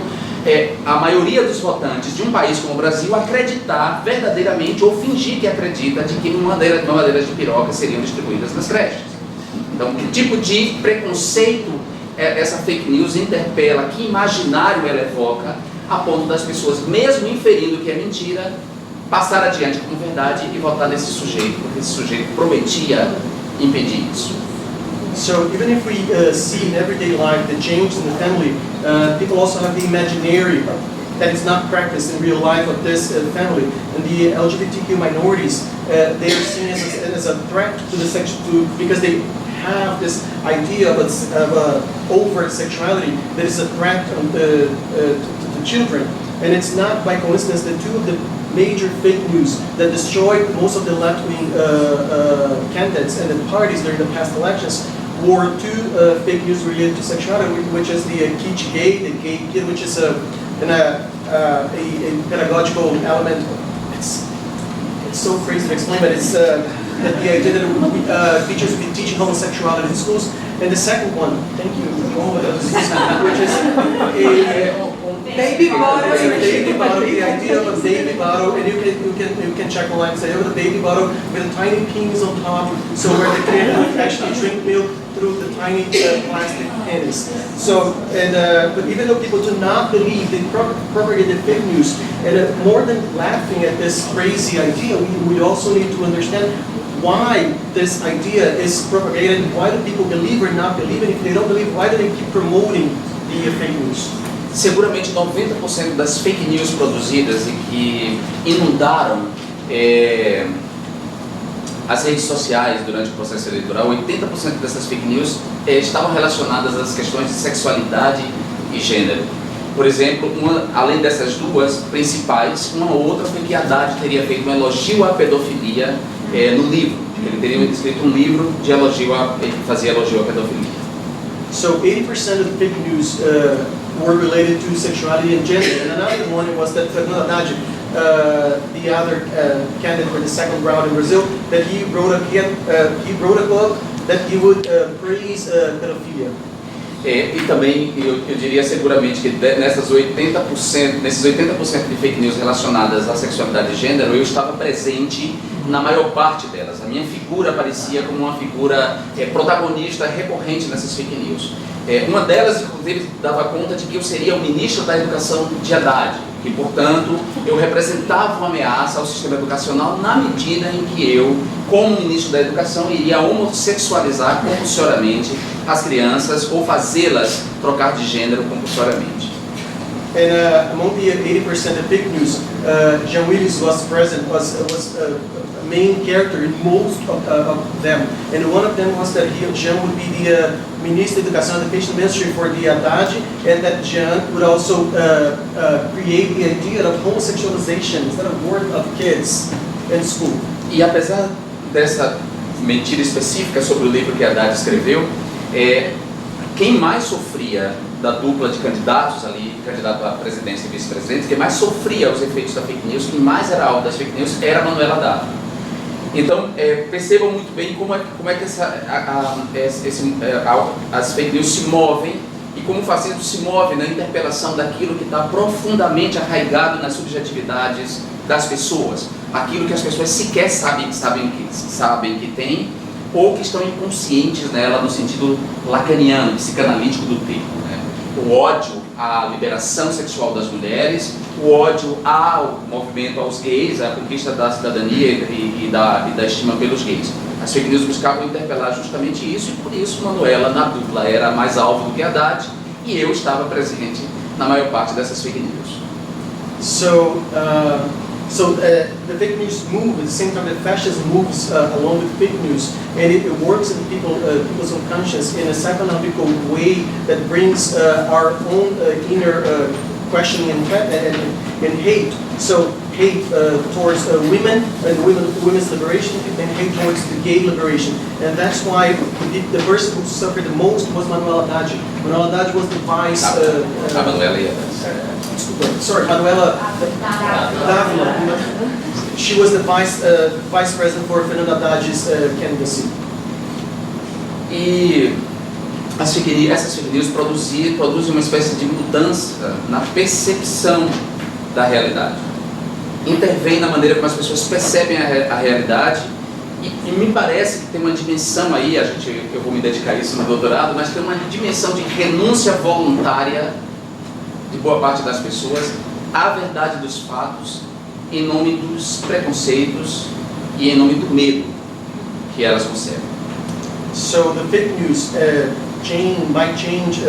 a maioria dos votantes de um país como o Brasil acreditar verdadeiramente ou fingir que acredita de que mamadeiras de piroca seriam distribuídas nas creches? Então, que tipo de preconceito essa fake news interpela, que imaginário ela evoca, a ponto das pessoas, mesmo inferindo que é mentira, passar adiante como verdade e votar nesse sujeito, porque esse sujeito prometia impedir isso. So even if we see in everyday life the change in the family, people also have the imaginary that is not practiced in real life of this family. And the LGBTQ minorities, they are seen as a threat to the because they have this idea of overt sexuality that is a threat to the children. And it's not by coincidence that two of the major fake news that destroyed most of the left-wing candidates and the parties during the past elections were two fake news related to sexuality, which is the Kichi Gay, the gay kid, which is a pedagogical element. It's so crazy to explain, but it's the idea that teachers will be teaching homosexuality in schools. And the second one, thank you, which is Baby bottom. Baby bottle, the idea of a baby bottle, and you can check online and say, I have a baby bottle with a tiny penis on top, so where the kid can actually drink milk through the tiny plastic penis. So, but even though people do not believe, they propagate the fake news, and more than laughing at this crazy idea, we also need to understand why this idea is propagated, why do people believe or not believe, and if they don't believe, why do they keep promoting the fake news? Seguramente 90% das fake news produzidas e que inundaram as redes sociais durante o processo eleitoral, 80% dessas fake news estavam relacionadas às questões de sexualidade e gênero. Por exemplo, além dessas duas principais, uma outra foi que Haddad teria feito um elogio à pedofilia no livro. Ele teria escrito um livro de elogio ele fazia elogio à pedofilia. So 80% of the fake news were related to sexuality and gender, and another one was that Fernando Haddad, the other candidate for the second round in Brazil, that he wrote a book that he would praise pedophilia. E também eu diria seguramente que nesses 80% de fake news relacionadas à sexualidade e gênero, eu estava presente na maior parte delas. A minha figura aparecia como uma figura protagonista recorrente nessas fake news. Uma delas, inclusive, dava conta de que eu seria o ministro da Educação de Haddad, e, portanto, eu representava uma ameaça ao sistema educacional na medida em que eu, como ministro da Educação, iria homossexualizar compulsoriamente as crianças ou fazê-las trocar de gênero compulsoriamente. And among the 80% of fake news, Jean Willis was present, was a main character in most of them. And one of them was that Jean would be the Minister of Education and Education Ministry for the Haddad, and that Jean would also create the idea of homosexualization instead of work of kids in school. E apesar dessa mentira específica sobre o livro que Haddad escreveu, quem mais sofria da dupla de candidatos ali, candidato à presidência e vice-presidente, quem mais sofria os efeitos da fake news, quem mais era alvo das fake news, era Manuela Haddad. Então, percebam muito bem como é que as fake news se movem e como o fascismo se move na interpelação daquilo que está profundamente arraigado nas subjetividades das pessoas, aquilo que as pessoas sequer sabem que tem, ou que estão inconscientes nela no sentido lacaniano, psicanalítico do termo. O ódio à liberação sexual das mulheres, o ódio ao movimento aos gays, à conquista da cidadania e da estima pelos gays. As fake news buscavam interpelar justamente isso, e por isso Manuela, na dupla, era mais alvo do que Haddad, e eu estava presente na maior parte dessas fake news. So the fake news move at the same time that fascism moves along with fake news, and it works in people's unconscious in a psychological way that brings our own inner questioning and hate. So hate towards women and women's liberation, and hate towards the gay liberation. And that's why the person who suffered the most was Manuela Haddad. Manuela Haddad was the vice... Manuela Dávila. She was the vice president for Fernando Haddad's candidacy. E essas fake news produzem uma espécie de mudança na percepção da realidade. Intervém na maneira como as pessoas percebem a realidade, e me parece que tem uma dimensão aí, eu vou me dedicar a isso no doutorado, mas tem uma dimensão de renúncia voluntária de boa parte das pessoas à verdade dos fatos, em nome dos preconceitos e em nome do medo que elas concebem. So the fake news might change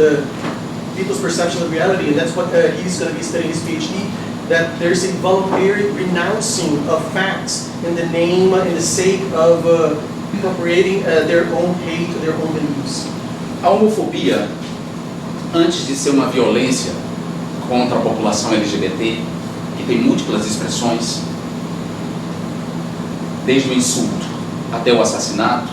people's perception of reality, and that's what he's going to be studying his PhD, that there's a voluntary renouncing of facts in the name, in the sake of appropriating their own hate, their own beliefs. A homofobia, antes de ser uma violência contra a população LGBT, que tem múltiplas expressões, desde o insulto até o assassinato,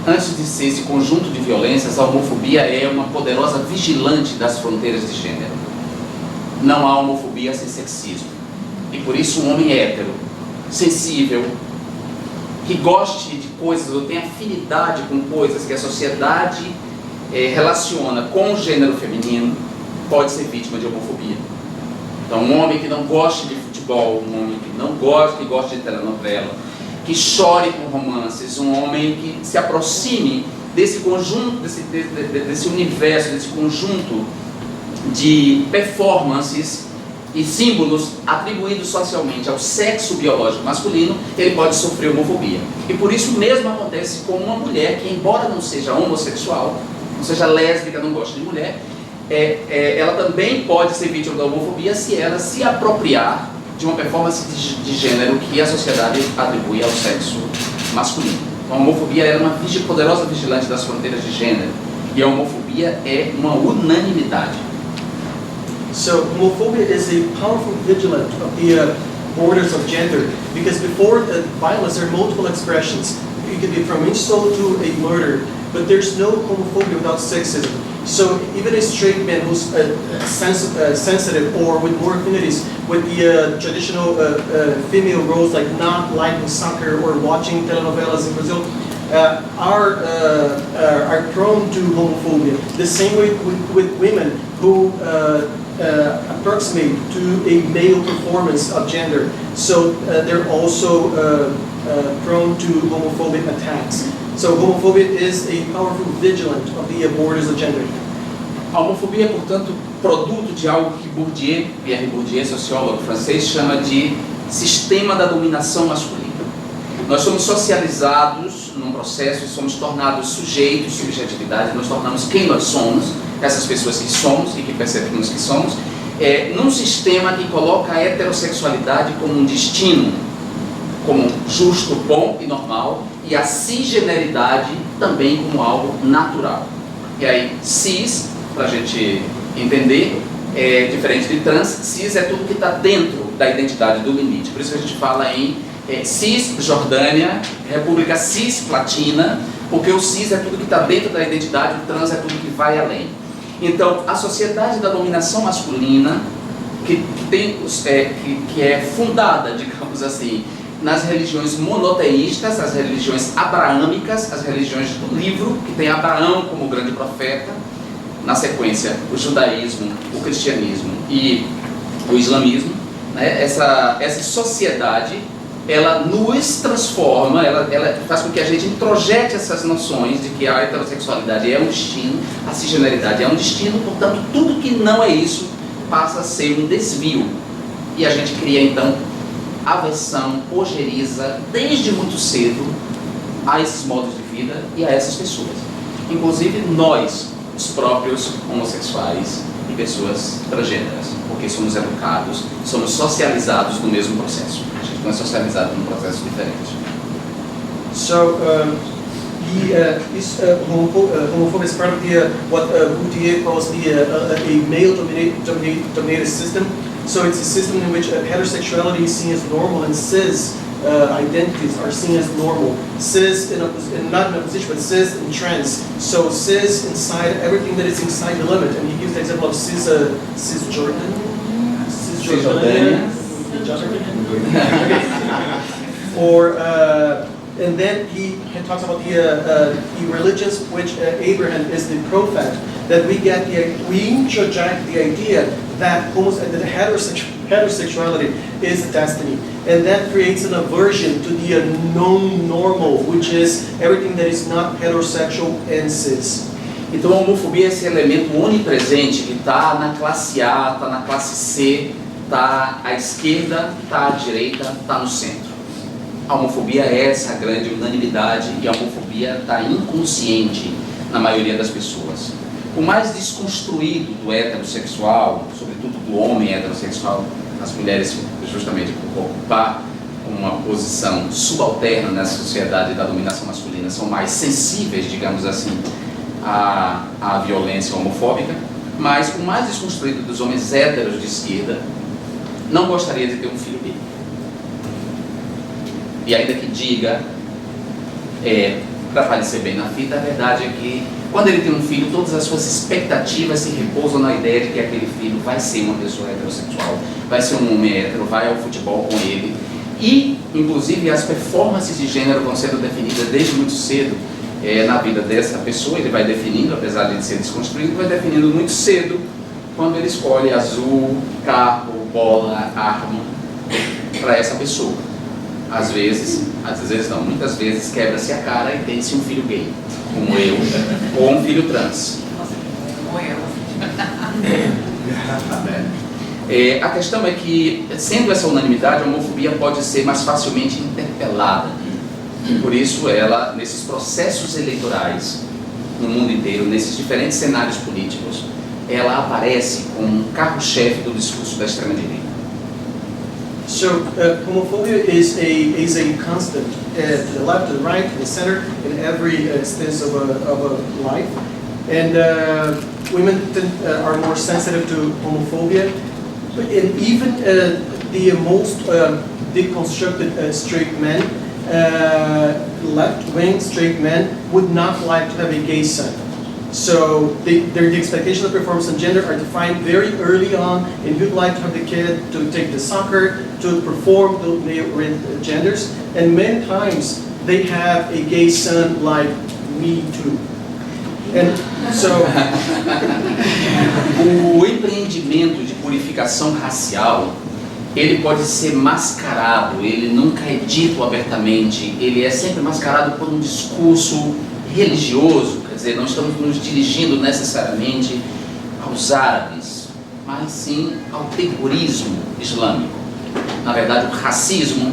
antes de ser esse conjunto de violências, a homofobia é uma poderosa vigilante das fronteiras de gênero. Não há homofobia sem sexismo. E por isso um homem hétero, sensível, que goste de coisas ou tenha afinidade com coisas que a sociedade relaciona com o gênero feminino, pode ser vítima de homofobia. Então, um homem que não goste de futebol, um homem que não goste, que goste de telenovela, que chore com romances, um homem que se aproxime desse conjunto, desse universo, desse conjunto de performances e símbolos atribuídos socialmente ao sexo biológico masculino, ele pode sofrer homofobia. E por isso mesmo acontece com uma mulher que, embora não seja homossexual, não seja lésbica, não goste de mulher, ela também pode ser vítima da homofobia se ela se apropriar de uma performance de gênero que a sociedade atribui ao sexo masculino. Então, a homofobia é uma poderosa vigilante das fronteiras de gênero, e a homofobia é uma unanimidade. So homophobia is a powerful vigilant of the borders of gender, because before violence there are multiple expressions. It could be from insult to a murder, but there's no homophobia without sexism. So even a straight man who's sensitive or with more affinities with the traditional female roles, like not liking soccer or watching telenovelas in Brazil, are prone to homophobia. The same way with women who approximate to a male performance of gender. So they're also prone to homophobic attacks. So homophobia is a powerful vigilant of the borders of gender. A homofobia é, portanto, produto de algo que Pierre Bourdieu, sociólogo francês, chama de sistema da dominação masculina. Nós somos socializados num processo e somos tornados sujeitos, subjetividade, nós tornamos quem nós somos, essas pessoas que somos e que percebemos que somos, num sistema que coloca a heterossexualidade como um destino, como justo, bom e normal, e a cisgeneridade também como algo natural. E aí, cis, para a gente entender, é diferente de trans. Cis é tudo que está dentro da identidade do limite. Por isso que a gente fala em Cisjordânia, República Cisplatina, porque o cis é tudo que está dentro da identidade, o trans é tudo que vai além. Então, a sociedade da dominação masculina, que é fundada, digamos assim, nas religiões monoteístas, as religiões abraâmicas, as religiões do livro, que tem Abraão como grande profeta, na sequência o judaísmo, o cristianismo e o islamismo, né? Essa sociedade, ela nos transforma, ela faz com que a gente introjete essas noções de que a heterossexualidade é um destino, a cisgeneridade é um destino, portanto tudo que não é isso passa a ser um desvio. E a gente cria então aversão, ojeriza, desde muito cedo, a esses modos de vida e a essas pessoas. Inclusive nós, os próprios homossexuais e pessoas transgêneras, porque somos educados, somos socializados no mesmo processo. A gente não é socializado num processo diferente. So homophobia is part of the what Bourdieu calls a male-dominated system. So it's a system in which heterosexuality is seen as normal and cis identities are seen as normal. Cis not in opposition, but cis and trans. So cis inside everything that is inside the limit. And he gives the example of Cisjordania. Or and then he talks about the religions which Abraham is the prophet. That we introject the idea that heterosexuality is destiny, and that creates an aversion to the non-normal, which is everything that is not heterosexual and cis. Então a homofobia é esse elemento onipresente que está na classe A, está na classe C, está à esquerda, está à direita, está no centro. A homofobia é essa grande unanimidade, e a homofobia está inconsciente na maioria das pessoas. O mais desconstruído do heterossexual, sobretudo do homem heterossexual, as mulheres, justamente por ocupar uma posição subalterna nessa sociedade da dominação masculina, são mais sensíveis, digamos assim, à violência homofóbica, mas o mais desconstruído dos homens héteros de esquerda não gostaria de ter um filho gay. E ainda que diga, para parecer bem na fita, a verdade é que quando ele tem um filho, todas as suas expectativas se repousam na ideia de que aquele filho vai ser uma pessoa heterossexual, vai ser um homem hétero, vai ao futebol com ele. E, inclusive, as performances de gênero vão sendo definidas desde muito cedo na vida dessa pessoa. Ele vai definindo, apesar de ser desconstruído, vai definindo muito cedo, quando ele escolhe azul, carro, bola, arma para essa pessoa. Às vezes não, muitas vezes quebra-se a cara e tem-se um filho gay, como eu, ou um filho trans. A questão é que, sendo essa unanimidade, a homofobia pode ser mais facilmente interpelada. E por isso ela, nesses processos eleitorais no mundo inteiro, nesses diferentes cenários políticos, ela aparece como um carro-chefe do discurso da extrema-direita. So homophobia is a constant to the left, to the right, to the center, in every instance of a life. And women are more sensitive to homophobia. And even the most deconstructed straight men, left-wing straight men, would not like to have a gay son. So the expectations of performance and gender are defined very early on, and you'd like to have the kid to take the soccer, to perform the genders, and many times they have a gay son like me too. And so o empreendimento de purificação racial, ele pode ser mascarado, ele nunca é dito abertamente, ele é sempre mascarado por um discurso religioso, quer dizer, não estamos nos dirigindo necessariamente aos árabes, mas sim ao terrorismo islâmico. Na verdade, o racismo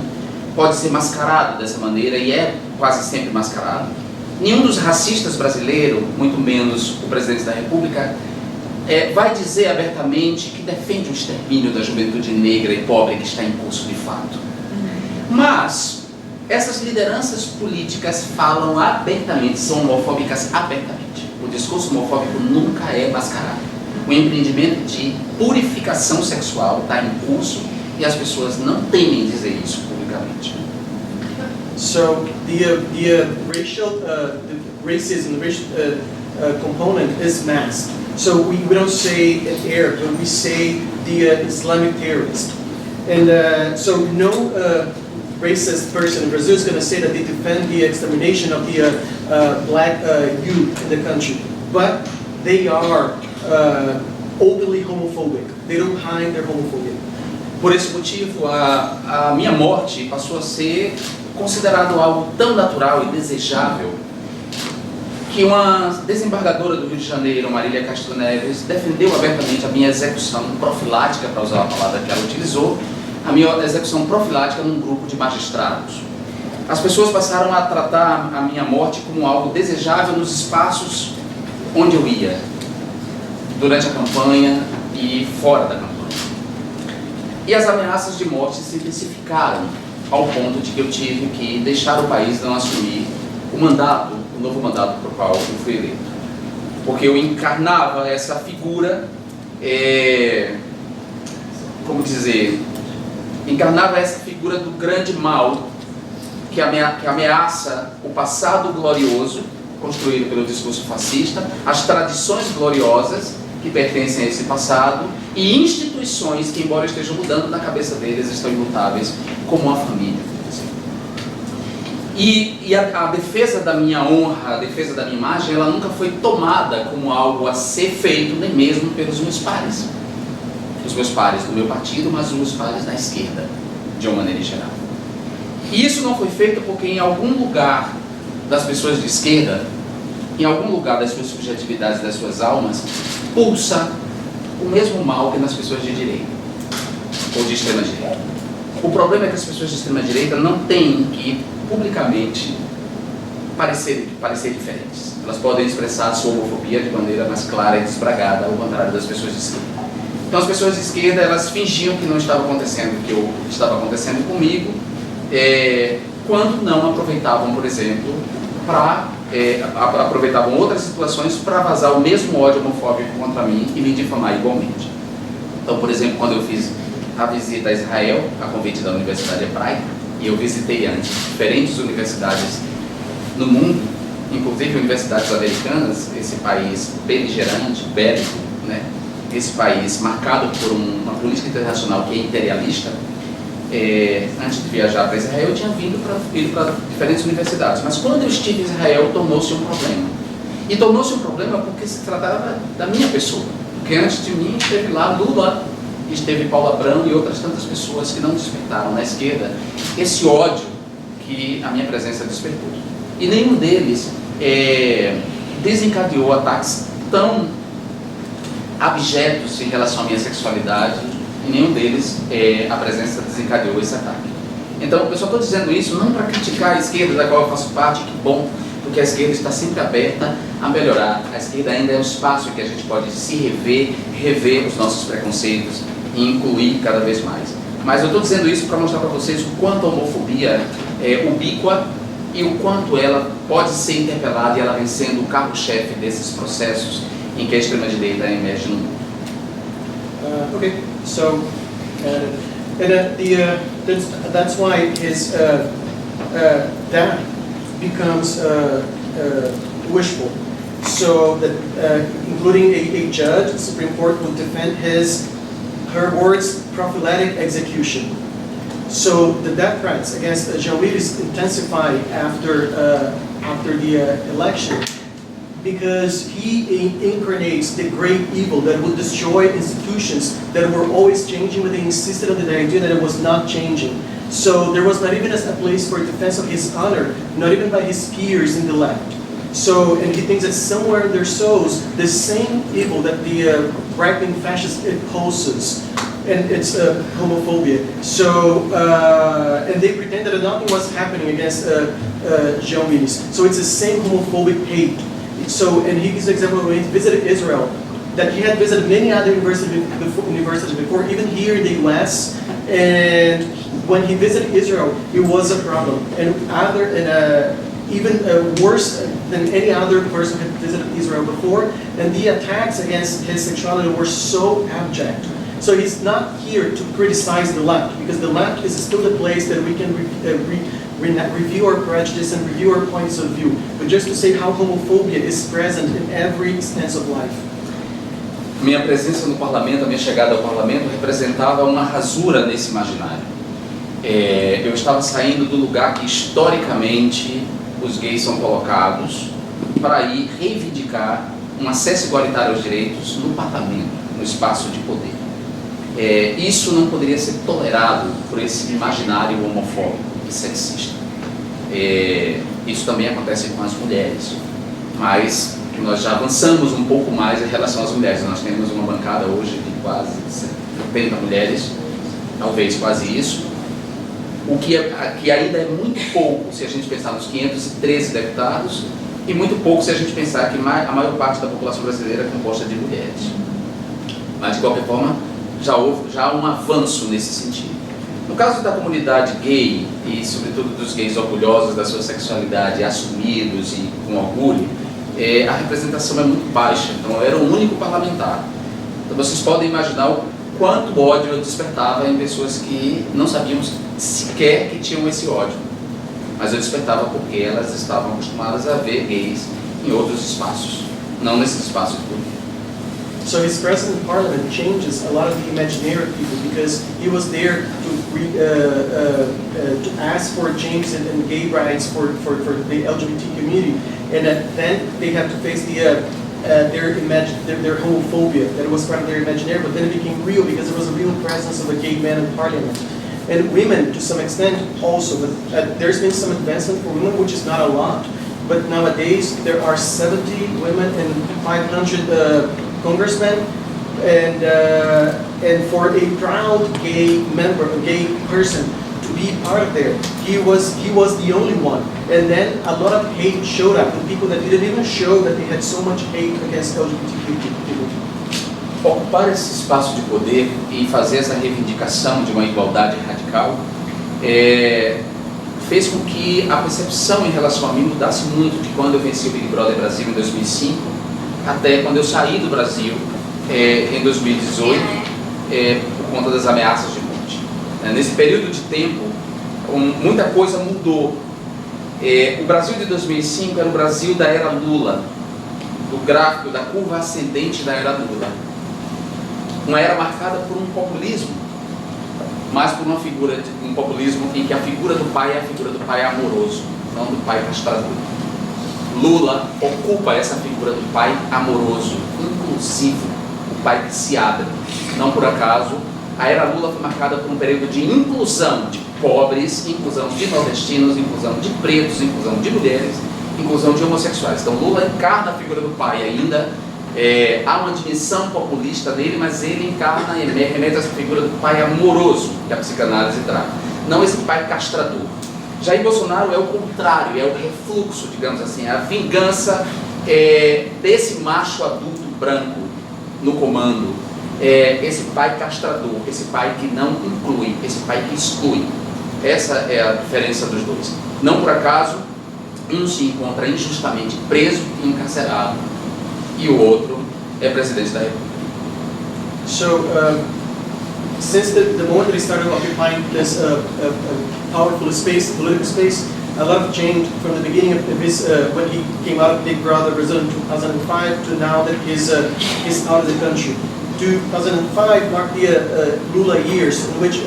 pode ser mascarado dessa maneira e é quase sempre mascarado. Nenhum dos racistas brasileiros, muito menos o presidente da República, vai dizer abertamente que defende o extermínio da juventude negra e pobre que está em curso de fato. Mas essas lideranças políticas falam abertamente, são homofóbicas abertamente. O discurso homofóbico nunca é mascarado. O empreendimento de purificação sexual está em curso e as pessoas não temem dizer isso publicamente. So the racism, the racial component is masked. So we don't say an Arab, but we say the Islamic terrorist. And so no racist person in Brazil is going to say that they defend the extermination of the black youth in the country. But they are openly homophobic. They don't hide their homophobia. Por esse motivo, a minha morte passou a ser considerado algo tão natural e desejável que uma desembargadora do Rio de Janeiro, Marília Castro Neves, defendeu abertamente a minha execução profilática, para usar a palavra que ela utilizou, a minha execução profilática num grupo de magistrados. As pessoas passaram a tratar a minha morte como algo desejável nos espaços onde eu ia, durante a campanha e fora da campanha. E as ameaças de morte se intensificaram ao ponto de que eu tive que deixar o país e não assumir o novo mandato para o qual eu fui eleito. Porque eu encarnava essa figura, encarnava essa figura do grande mal que ameaça o passado glorioso, construído pelo discurso fascista, as tradições gloriosas que pertencem a esse passado e instituições que, embora estejam mudando na cabeça deles, estão imutáveis, como a família. E a defesa da minha honra, a defesa da minha imagem, ela nunca foi tomada como algo a ser feito, nem mesmo pelos meus pares. Os meus pares do meu partido, mas os meus pares da esquerda, de uma maneira geral. E isso não foi feito porque em algum lugar das pessoas de esquerda, em algum lugar das suas subjetividades, das suas almas, pulsa o mesmo mal que nas pessoas de direita, ou de extrema direita. O problema é que as pessoas de extrema direita não têm que publicamente parecer diferentes. Elas podem expressar a sua homofobia de maneira mais clara e desbragada, ao contrário das pessoas de esquerda. Então as pessoas de esquerda, elas fingiam que não estava acontecendo o que estava acontecendo comigo, quando não aproveitavam, por exemplo, aproveitavam outras situações para vazar o mesmo ódio homofóbico contra mim e me difamar igualmente. Então, por exemplo, quando eu fiz a visita a Israel, a convite da Universidade Hebraica, e eu visitei antes diferentes universidades no mundo, inclusive universidades americanas, esse país beligerante, bélico, né? Esse país marcado por uma política internacional que é imperialista. Antes de viajar para Israel, eu tinha ido para diferentes universidades, mas quando eu estive em Israel, tornou-se um problema. E tornou-se um problema porque se tratava da minha pessoa, porque antes de mim esteve lá Lula esteve Paulo Abrão e outras tantas pessoas que não despertaram na esquerda esse ódio que a minha presença despertou. E nenhum deles desencadeou ataques tão abjetos em relação à minha sexualidade, e nenhum deles a presença desencadeou esse ataque. Então, eu só estou dizendo isso não para criticar a esquerda da qual eu faço parte, que bom, porque a esquerda está sempre aberta a melhorar. A esquerda ainda é um espaço em que a gente pode se rever os nossos preconceitos e incluir cada vez mais. Mas eu estou dizendo isso para mostrar para vocês o quanto a homofobia é ubíqua e o quanto ela pode ser interpelada, e ela vem sendo o carro-chefe desses processos em que a extrema-direita emerge no mundo. Okay, so that's why his that becomes wishful. So that including a judge, the Supreme Court would defend her words prophylactic execution. So the death threats against Jean Willis intensified after the election, because he incarnates the great evil that would destroy institutions that were always changing, but they insisted on the idea that it was not changing. So there was not even a place for defense of his honor, not even by his peers in the left. So, and he thinks that somewhere in their souls, the same evil that the right-wing fascist imposes, and it's homophobia. So, and they pretend that nothing was happening against Jean Willis. So it's the same homophobic hate. So, and he gives an example when he visited Israel, that he had visited many other universities before, even here in the US, and when he visited Israel, it was a problem, and even worse than any other person who had visited Israel before, and the attacks against his sexuality were so abject. So he's not here to criticize the left, because the left is still the place that we can review our prejudice and review our points of view, but just to say how homophobia is present in every stance of life. Minha presença no parlamento, a minha chegada ao parlamento, representava uma rasura nesse imaginário. Eu estava saindo do lugar que historicamente os gays são colocados para ir reivindicar um acesso igualitário aos direitos no parlamento, no espaço de poder. Isso não poderia ser tolerado por esse imaginário homofóbico e sexista. Isso também acontece com as mulheres, mas nós já avançamos um pouco mais em relação às mulheres. Nós temos uma bancada hoje de quase 70 mulheres, talvez quase isso, o que ainda é muito pouco se a gente pensar nos 513 deputados, e muito pouco se a gente pensar que a maior parte da população brasileira é composta de mulheres. Mas, de qualquer forma, já há um avanço nesse sentido. No caso da comunidade gay, e sobretudo dos gays orgulhosos da sua sexualidade, assumidos e com orgulho, a representação é muito baixa. Então eu era o único parlamentar. Então vocês podem imaginar o quanto ódio eu despertava em pessoas que não sabiam sequer que tinham esse ódio. Mas eu despertava porque elas estavam acostumadas a ver gays em outros espaços, não nesses espaços de poder. So his presence in Parliament changes a lot of the imaginary of people, because he was there to ask for changes in gay rights for the LGBT community, and then they have to face their homophobia that was part of their imaginary, but then it became real because there was a real presence of a gay man in Parliament. And women, to some extent, also, but there's been some advancement for women, which is not a lot, but nowadays there are 70 women and 500 congressmen, and for a proud gay member, a gay person, to be part of there, he was the only one. And then a lot of hate showed up, and people that didn't even show that they had so much hate against LGBTQ people. Ocupar esse espaço de poder e fazer essa reivindicação de uma igualdade radical fez com que a percepção em relação a mim mudasse muito de quando eu venci o Big Brother Brasil em 2005 até quando eu saí do Brasil em 2018 por conta das ameaças de morte. Nesse período de tempo, muita coisa mudou. O Brasil de 2005 era o Brasil da era Lula, do gráfico, da curva ascendente da era Lula. Uma era marcada por um populismo, mas por um populismo em que a figura do pai é a figura do pai amoroso, não do pai castrador. Lula ocupa essa figura do pai amoroso, inclusivo, o pai que se abre. Não por acaso, a era Lula foi marcada por um período de inclusão de pobres, inclusão de nordestinos, inclusão de pretos, inclusão de mulheres, inclusão de homossexuais. Então Lula encarna a figura do pai ainda, há uma dimensão populista dele, mas ele encarna e remete a essa figura do pai amoroso que a psicanálise trata, não esse pai castrador. Jair Bolsonaro é o contrário, é o refluxo, digamos assim, a vingança desse macho adulto branco no comando, esse pai castrador, esse pai que não inclui, esse pai que exclui. Essa é a diferença dos dois. Não por acaso, um se encontra injustamente preso e encarcerado, e o outro é presidente da República. So, since the moment that he started occupying this powerful space, political space, I love James from the beginning of his, when he came out of Big Brother Brazil in 2005 to now that he's out of the country. 2005 marked the Lula years, in which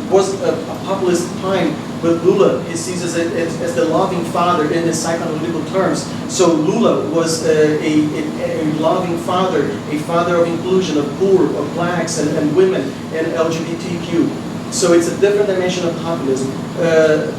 was a populist time, but Lula is seen as the loving father in the psychoanalytical terms. So Lula was a loving father, a father of inclusion, of poor, of blacks and women and LGBTQ. So it's a different dimension of populism.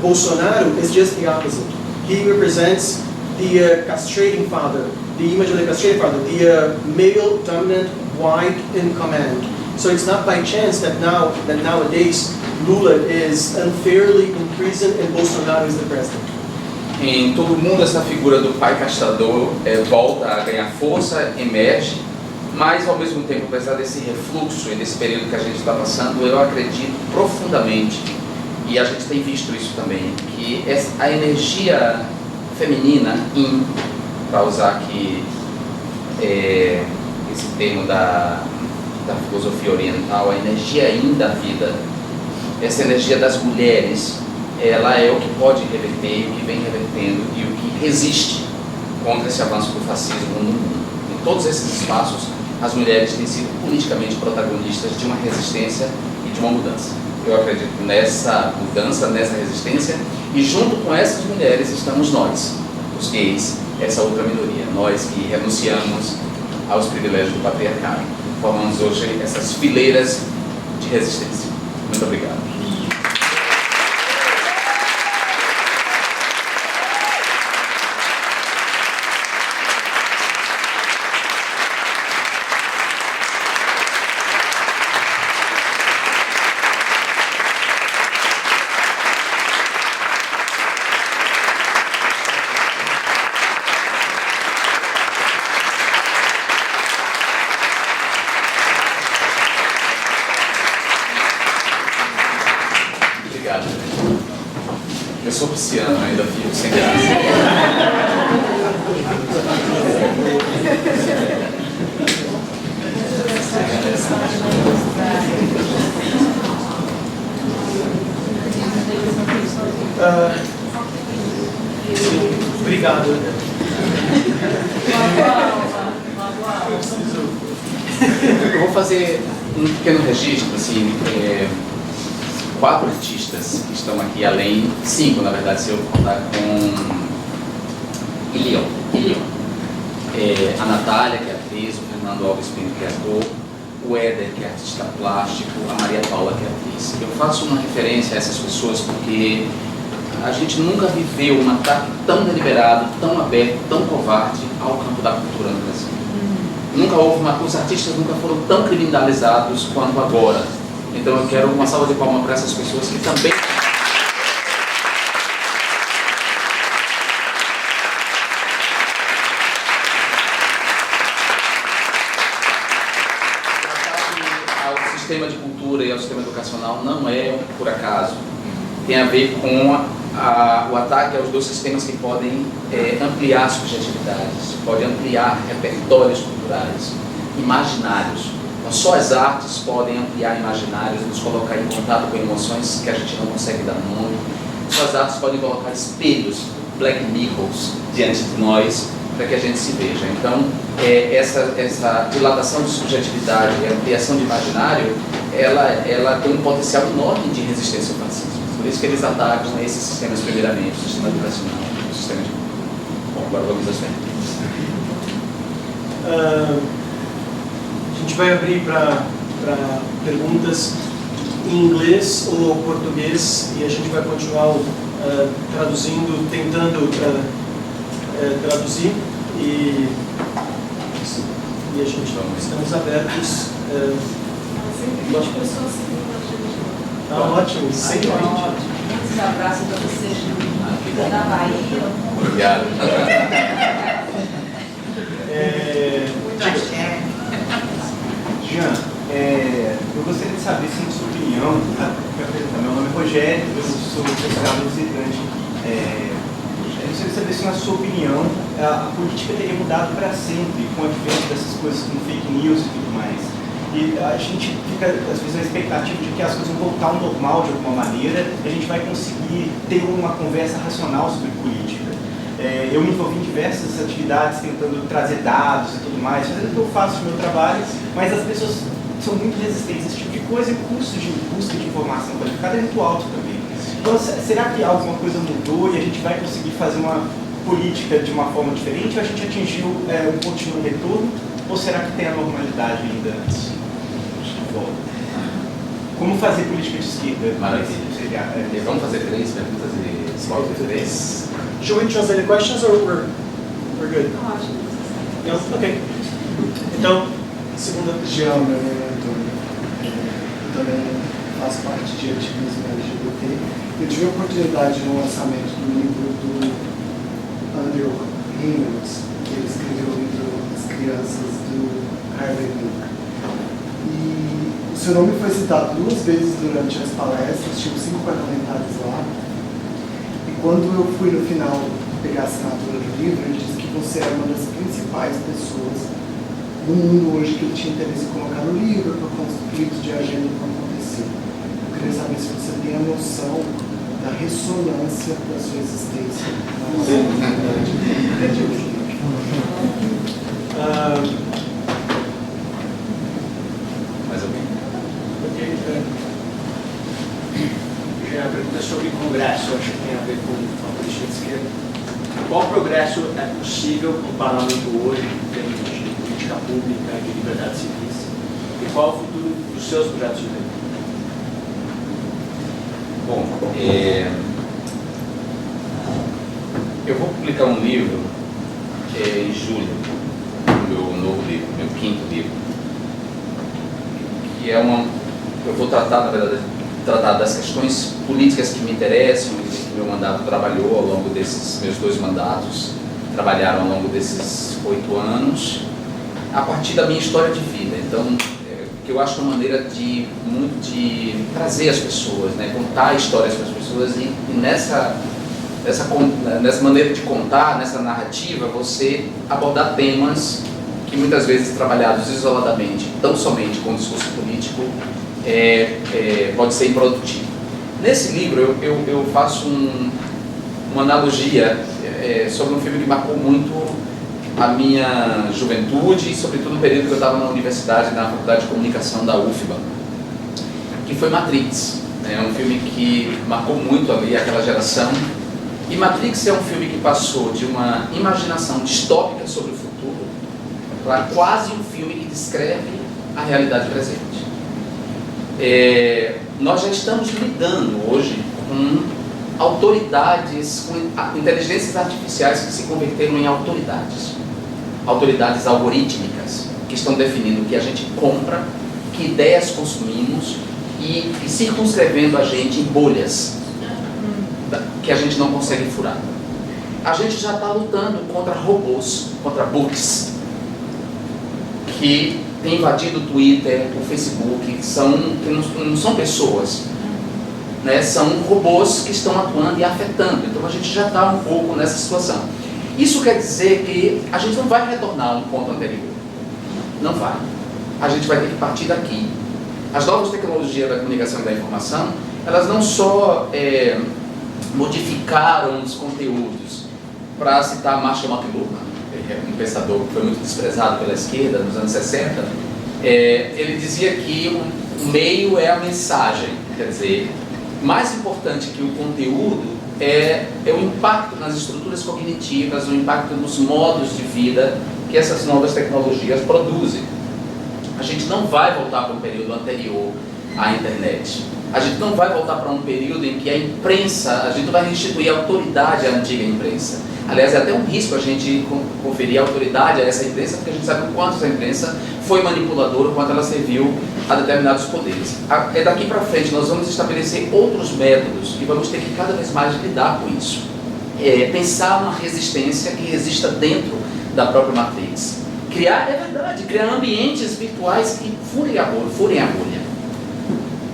Bolsonaro is just the opposite. He represents the castrating father, the image of the castrating father, the male dominant white in command. So it's not by chance that nowadays Lula is unfairly imprisoned and Bolsonaro is the president. Em todo mundo, essa figura do pai castrador volta a ganhar força, emerge, mas ao mesmo tempo, apesar desse refluxo e desse período que a gente está passando, eu acredito profundamente, e a gente tem visto isso também, que a energia feminina, para usar aqui esse termo da filosofia oriental, a energia yin da vida, essa energia das mulheres, ela é o que pode reverter, o que vem revertendo e o que resiste contra esse avanço do fascismo no mundo. Em todos esses espaços, as mulheres têm sido politicamente protagonistas de uma resistência e de uma mudança. Eu acredito nessa mudança, nessa resistência, e junto com essas mulheres estamos nós, os gays, essa outra minoria, nós que renunciamos aos privilégios do patriarcado. Formamos hoje essas fileiras de resistência. Muito obrigado. Eu sou pisciano, ainda fico sem graça. Obrigado. Eu vou fazer um pequeno registro, assim, 4 artistas que estão aqui, além, 5 na verdade, se eu contar com Ilion. A Natália, que é atriz, o Fernando Alves Pinto, que é ator, o Éder, que é artista plástico, a Maria Paula, que é atriz. Eu faço uma referência a essas pessoas porque a gente nunca viveu um ataque tão deliberado, tão aberto, tão covarde ao campo da cultura no Brasil. Nunca houve os artistas nunca foram tão criminalizados quanto agora. Então eu quero uma salva de palmas para essas pessoas que também... O sistema de cultura e ao sistema educacional não é por acaso. Tem a ver com o ataque aos 2 sistemas que podem ampliar subjetividades, podem ampliar repertórios culturais, imaginários. Então, só as artes podem ampliar imaginários, nos colocar em contato com emoções que a gente não consegue dar nome. Só as artes podem colocar espelhos, black mirrors, diante de nós, para que a gente se veja. Então, essa dilatação de subjetividade e ampliação de imaginário, ela tem um potencial enorme de resistência ao fascismo. Por isso que eles atacam esses sistemas primeiramente, o sistema educacional, o sistema de... Bom, agora vamos às perguntas. A gente vai abrir para perguntas. em inglês ou português, e a gente vai continuar traduzindo, tentando traduzir, e a gente estamos abertos. Sempre pessoas que Tá ótimo, sempre. Muitos abraços para vocês da Bahia. Obrigado. Muito axé. Jean, eu gostaria de saber, sim, sua opinião. Me apresentar. Meu nome é Rogério, eu sou professor visitante. Eu gostaria de saber se, na sua opinião, a política teria mudado para sempre com o advento dessas coisas como fake news e tudo mais. E a gente fica, às vezes, na expectativa de que as coisas vão voltar ao normal de alguma maneira e a gente vai conseguir ter uma conversa racional sobre política. Eu me envolvi em diversas atividades tentando trazer dados e tudo mais, fazendo o que eu faço no meu trabalho, mas as pessoas são muito resistentes a esse tipo de coisa e o custo de busca de informação qualificada é muito alto também. Então, será que alguma coisa mudou e a gente vai conseguir fazer uma política de uma forma diferente, ou a gente atingiu um contínuo retorno, ou será que tem a normalidade ainda antes? Como fazer política de esquerda? Maravilha. Vamos fazer 3 perguntas e small 3. Should we translate the questions or we're good? Ótimo. Não? Ok. Então, segunda. Jean, meu nome é Antônio. Eu também faço parte de ativismo LGBT. Eu tive a oportunidade no lançamento do livro do Andrew Reynolds, que ele escreveu o livro As Crianças do Harvey Milk. E o seu nome foi citado 2 vezes durante as palestras, tive 5 parlamentares lá. E quando eu fui no final pegar a assinatura do livro, ele disse que você era uma das principais pessoas no mundo hoje que ele tinha interesse em colocar no livro, para conflitos de agenda como aconteceu. Eu queria saber se você tem a noção da ressonância da sua existência na nossa comunidade. Mais alguém? A pergunta é sobre congresso, acho que tem a ver com a política de esquerda. Qual progresso é possível no parlamento hoje, em termos de política pública, de liberdades civis? E qual é o futuro dos seus projetos de lei? Bom, eu vou publicar um livro em julho, meu novo livro, meu 5º livro, que é eu vou tratar, na verdade, das questões políticas que me interessam e que meu mandato trabalhou ao longo desses meus 2 mandatos, trabalharam ao longo desses 8 anos, a partir da minha história de vida. Então, que eu acho uma maneira de trazer as pessoas, né? Contar histórias para as pessoas e nessa maneira de contar, nessa narrativa, você abordar temas que muitas vezes trabalhados isoladamente, tão somente com o discurso político, pode ser improdutivo. Nesse livro eu faço uma analogia sobre um filme que marcou muito a minha juventude e sobretudo no período que eu estava na universidade, na Faculdade de Comunicação da UFBA, que foi Matrix. É um filme que marcou muito ali aquela geração. E Matrix é um filme que passou de uma imaginação distópica sobre o futuro para quase um filme que descreve a realidade presente. Nós já estamos lidando hoje com autoridades, com inteligências artificiais que se converteram em autoridades algorítmicas, que estão definindo o que a gente compra, que ideias consumimos e circunscrevendo a gente em bolhas que a gente não consegue furar. A gente já está lutando contra robôs, contra bots, que têm invadido o Twitter, o Facebook, que não são pessoas, né? São robôs que estão atuando e afetando. Então a gente já está um pouco nessa situação. Isso quer dizer que a gente não vai retornar a um ponto anterior. Não vai. A gente vai ter que partir daqui. As novas tecnologias da comunicação e da informação, elas não só modificaram os conteúdos. Para citar Marshall McLuhan, um pensador que foi muito desprezado pela esquerda nos anos 60, ele dizia que o meio é a mensagem. Quer dizer, mais importante que o conteúdo é o impacto nas estruturas cognitivas, o impacto nos modos de vida que essas novas tecnologias produzem. A gente não vai voltar para um período anterior à internet. A gente não vai voltar para um período em que a imprensa, a gente não vai restituir a autoridade à antiga imprensa. Aliás, é até um risco a gente conferir autoridade a essa imprensa, porque a gente sabe o quanto essa imprensa foi manipuladora, o quanto ela serviu a determinados poderes. É daqui para frente nós vamos estabelecer outros métodos e vamos ter que cada vez mais lidar com isso. Pensar uma resistência que resista dentro da própria Matrix. Criar ambientes virtuais que furem a bolha,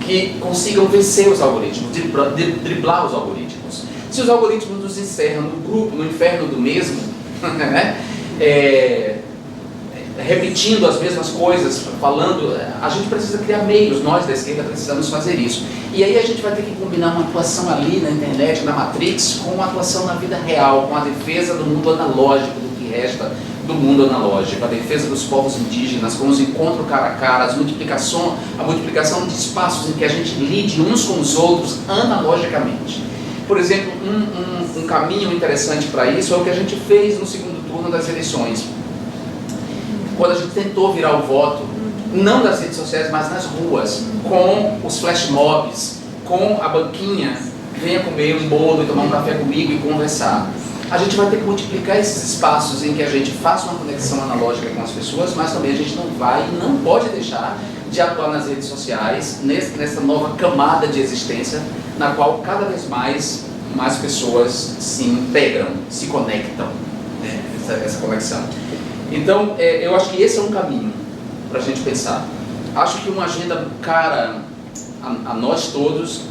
que consigam vencer os algoritmos, driblar os algoritmos. Se os algoritmos nos encerram no grupo, no inferno do mesmo, né? Repetindo as mesmas coisas, falando, a gente precisa criar meios, nós da esquerda precisamos fazer isso. E aí a gente vai ter que combinar uma atuação ali na internet, na Matrix, com uma atuação na vida real, com a defesa do mundo analógico, do que resta do mundo analógico, a defesa dos povos indígenas, com os encontros cara a cara, a multiplicação de espaços em que a gente lide uns com os outros analogicamente. Por exemplo, um caminho interessante para isso é o que a gente fez no segundo turno das eleições. Quando a gente tentou virar o voto, não nas redes sociais, mas nas ruas, com os flash mobs, com a banquinha, venha comer um bolo e tomar um café comigo e conversar. A gente vai ter que multiplicar esses espaços em que a gente faça uma conexão analógica com as pessoas, mas também a gente não vai e não pode deixar de atuar nas redes sociais, nessa nova camada de existência, na qual cada vez mais pessoas se integram, se conectam, né? essa conexão. Então, eu acho que esse é um caminho para a gente pensar. Acho que uma agenda cara a nós todos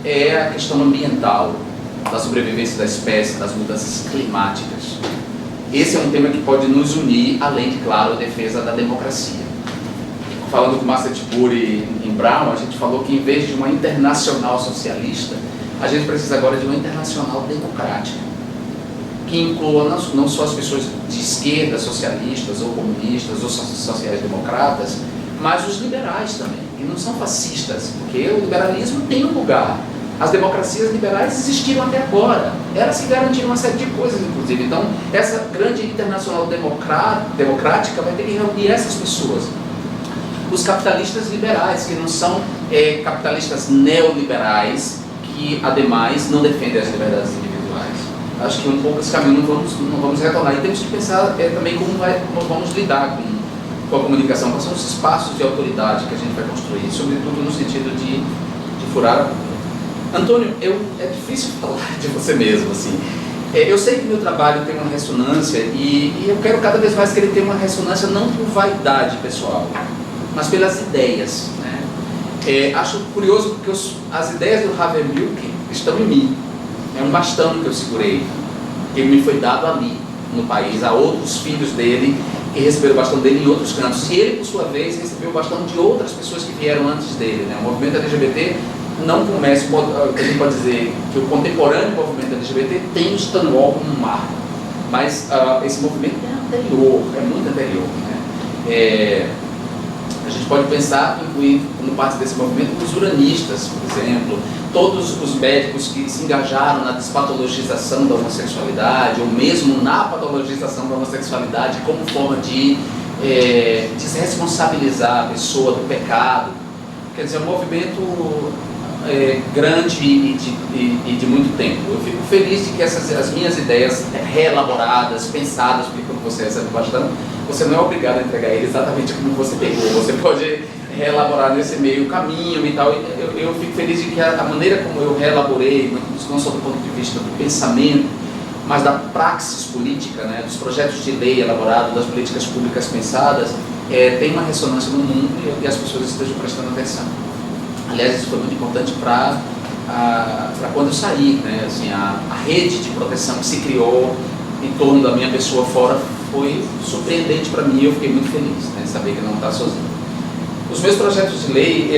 é a questão ambiental, da sobrevivência da espécie, das mudanças climáticas. Esse é um tema que pode nos unir, além de, claro, a defesa da democracia. Falando com Marcel Tiburi em Brown, a gente falou que em vez de uma internacional socialista, a gente precisa agora de uma internacional democrática, que inclua não só as pessoas de esquerda, socialistas ou comunistas ou sociais-democratas, mas os liberais também, que não são fascistas, porque o liberalismo tem um lugar. As democracias liberais existiram até agora, elas que garantiram uma série de coisas, inclusive. Então, essa grande internacional democrática vai ter que reunir essas pessoas. Os capitalistas liberais, que não são capitalistas neoliberais, que, ademais, não defendem as liberdades individuais. Acho que um pouco esse caminho não vamos retornar. E temos que pensar também como vamos lidar com a comunicação, quais são os espaços de autoridade que a gente vai construir, sobretudo no sentido de furar a bolha. Antônio, é difícil falar de você mesmo, assim. Eu sei que meu trabalho tem uma ressonância e eu quero cada vez mais que ele tenha uma ressonância não por vaidade pessoal, mas pelas ideias, né? Acho curioso porque as ideias do Haverbrook estão em mim. É um bastão que eu segurei, que me foi dado ali, no país, a outros filhos dele que receberam o bastão dele em outros cantos. E ele, por sua vez, recebeu o bastão de outras pessoas que vieram antes dele, né? O movimento LGBT não começa, a gente pode dizer que o contemporâneo movimento LGBT tem o Stonewall como um marco, mas esse movimento é anterior, é muito anterior, né? A gente pode pensar, incluindo como parte desse movimento, os uranistas, por exemplo, todos os médicos que se engajaram na despatologização da homossexualidade, ou mesmo na patologização da homossexualidade como forma de desresponsabilizar a pessoa do pecado. Quer dizer, um movimento grande e de muito tempo. Eu fico feliz de que as minhas ideias reelaboradas, pensadas, porque quando você recebe o bastão, você não é obrigado a entregar ele exatamente como você pegou, você pode reelaborar nesse meio caminho e tal. Eu fico feliz de que a maneira como eu reelaborei, não só do ponto de vista do pensamento, mas da praxis política, né, dos projetos de lei elaborados, das políticas públicas pensadas, tem uma ressonância no mundo e as pessoas estejam prestando atenção. Aliás, isso foi muito importante para quando eu saí, né? Assim, a rede de proteção que se criou em torno da minha pessoa fora foi surpreendente para mim e eu fiquei muito feliz, né? Saber que não está sozinho. Os meus projetos de lei,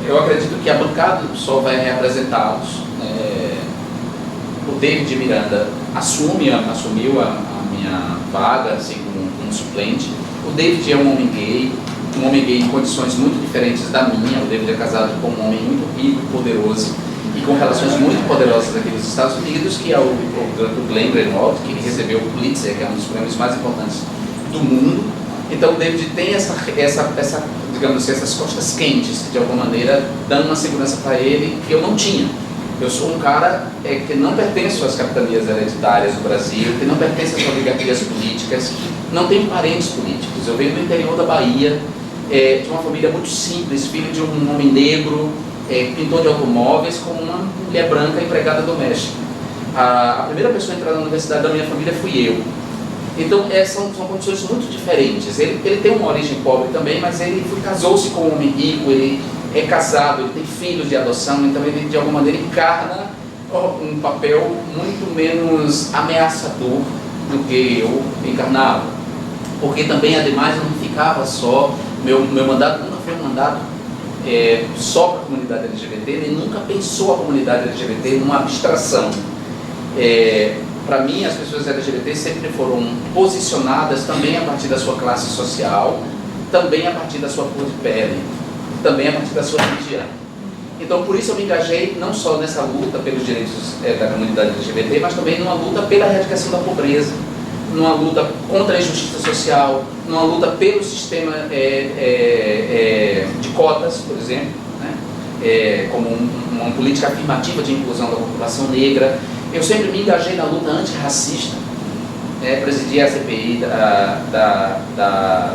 eu acredito que a bancada só vai representá-los. O David Miranda assumiu a minha vaga assim, como suplente. O David é um homem gay em condições muito diferentes da minha. O David é casado com um homem muito rico e poderoso e com relações muito poderosas aqui nos Estados Unidos, que é o Glenn Greenwald, que recebeu o Pulitzer, que é um dos prêmios mais importantes do mundo. Então o David tem digamos assim, essas costas quentes, que de alguma maneira dão uma segurança para ele que eu não tinha. Eu sou um cara que não pertence às capitanias hereditárias do Brasil, que não pertence às oligarquias políticas, não tenho parentes políticos. Eu venho do interior da Bahia, de uma família muito simples, filho de um homem negro, pintor de automóveis, com uma mulher branca empregada doméstica. A primeira pessoa a entrar na universidade da minha família fui eu. Então são condições muito diferentes. Ele tem uma origem pobre também, mas ele casou-se com um homem rico, ele é casado, ele tem filhos de adoção, então ele de alguma maneira encarna um papel muito menos ameaçador do que eu encarnava. Porque também, ademais, não ficava só, meu mandato nunca foi um mandato só para a comunidade LGBT, ele nunca pensou a comunidade LGBT numa abstração. Para mim, as pessoas LGBT sempre foram posicionadas também a partir da sua classe social, também a partir da sua cor de pele, também a partir da sua religião. Então, por isso eu me engajei não só nessa luta pelos direitos da comunidade LGBT, mas também numa luta pela erradicação da pobreza, numa luta contra a injustiça social, numa luta pelo sistema de cotas, por exemplo, né? Como uma política afirmativa de inclusão da população negra. Eu sempre me engajei na luta antirracista, presidi a CPI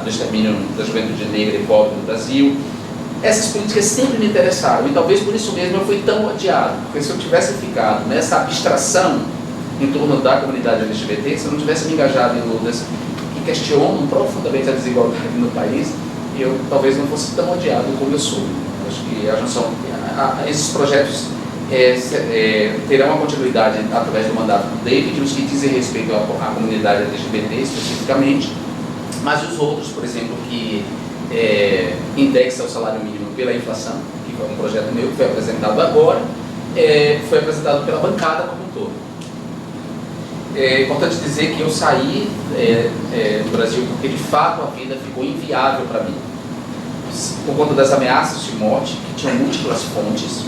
do extermínio da juventude negra e pobre no Brasil. Essas políticas sempre me interessaram e talvez por isso mesmo eu fui tão odiado, porque se eu tivesse ficado nessa abstração em torno da comunidade LGBT, se eu não tivesse me engajado em lutas que questionam profundamente a desigualdade no país, eu talvez não fosse tão odiado como eu sou. Acho que esses projetos terão uma continuidade através do mandato do David, os que dizem respeito à comunidade LGBT especificamente, mas os outros, por exemplo, que indexa o salário mínimo pela inflação, que foi um projeto meu que foi apresentado agora, foi apresentado pela bancada como um todo. É importante dizer que eu saí do Brasil porque de fato a vida ficou inviável para mim, por conta das ameaças de morte, que tinham múltiplas fontes,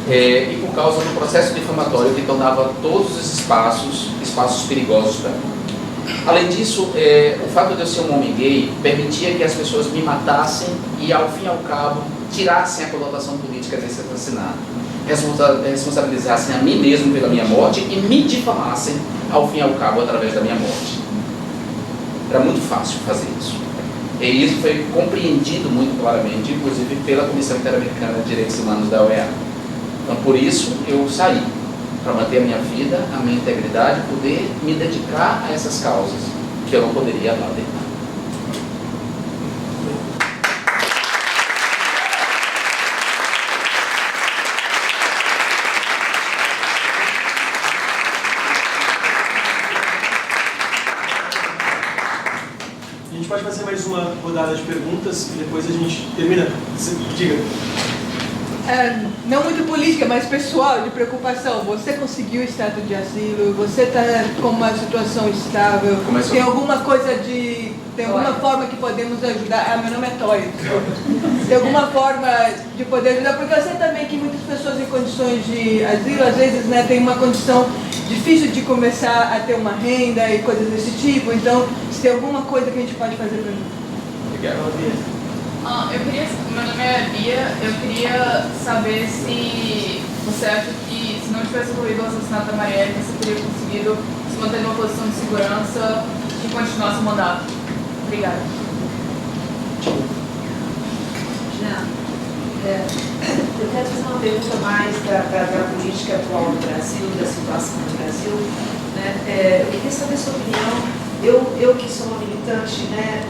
e por causa do processo difamatório que tornava todos os espaços perigosos para mim. Além disso, o fato de eu ser um homem gay permitia que as pessoas me matassem e, ao fim e ao cabo, tirassem a conotação política desse assassinato, responsabilizassem a mim mesmo pela minha morte e me difamassem, ao fim e ao cabo, através da minha morte. Era muito fácil fazer isso. E isso foi compreendido muito claramente, inclusive pela Comissão Interamericana de Direitos Humanos da OEA. Então, por isso, eu saí, para manter a minha vida, a minha integridade, poder me dedicar a essas causas que eu não poderia lá dentro. A gente pode fazer mais uma rodada de perguntas e depois a gente termina. Diga. Não muito política, mas pessoal, de preocupação. Você conseguiu o status de asilo, você está com uma situação estável, Começou. tem alguma coisa de... Tem alguma forma que podemos ajudar? Meu nome é Toy. Tem alguma forma de poder ajudar? Porque eu sei também que muitas pessoas em condições de asilo, às vezes, né, tem uma condição difícil de começar a ter uma renda e coisas desse tipo. Então, se tem alguma coisa que a gente pode fazer para ajudar. Obrigado. Meu nome é Bia, eu queria saber se você acha que, se não tivesse ocorrido o assassinato da Marielle, você teria conseguido se manter numa posição de segurança e continuar seu mandato. Obrigada. Jean, eu quero fazer uma pergunta mais da política atual do Brasil, da situação do Brasil. Né? Eu queria saber a sua opinião. Eu que sou uma militante, né,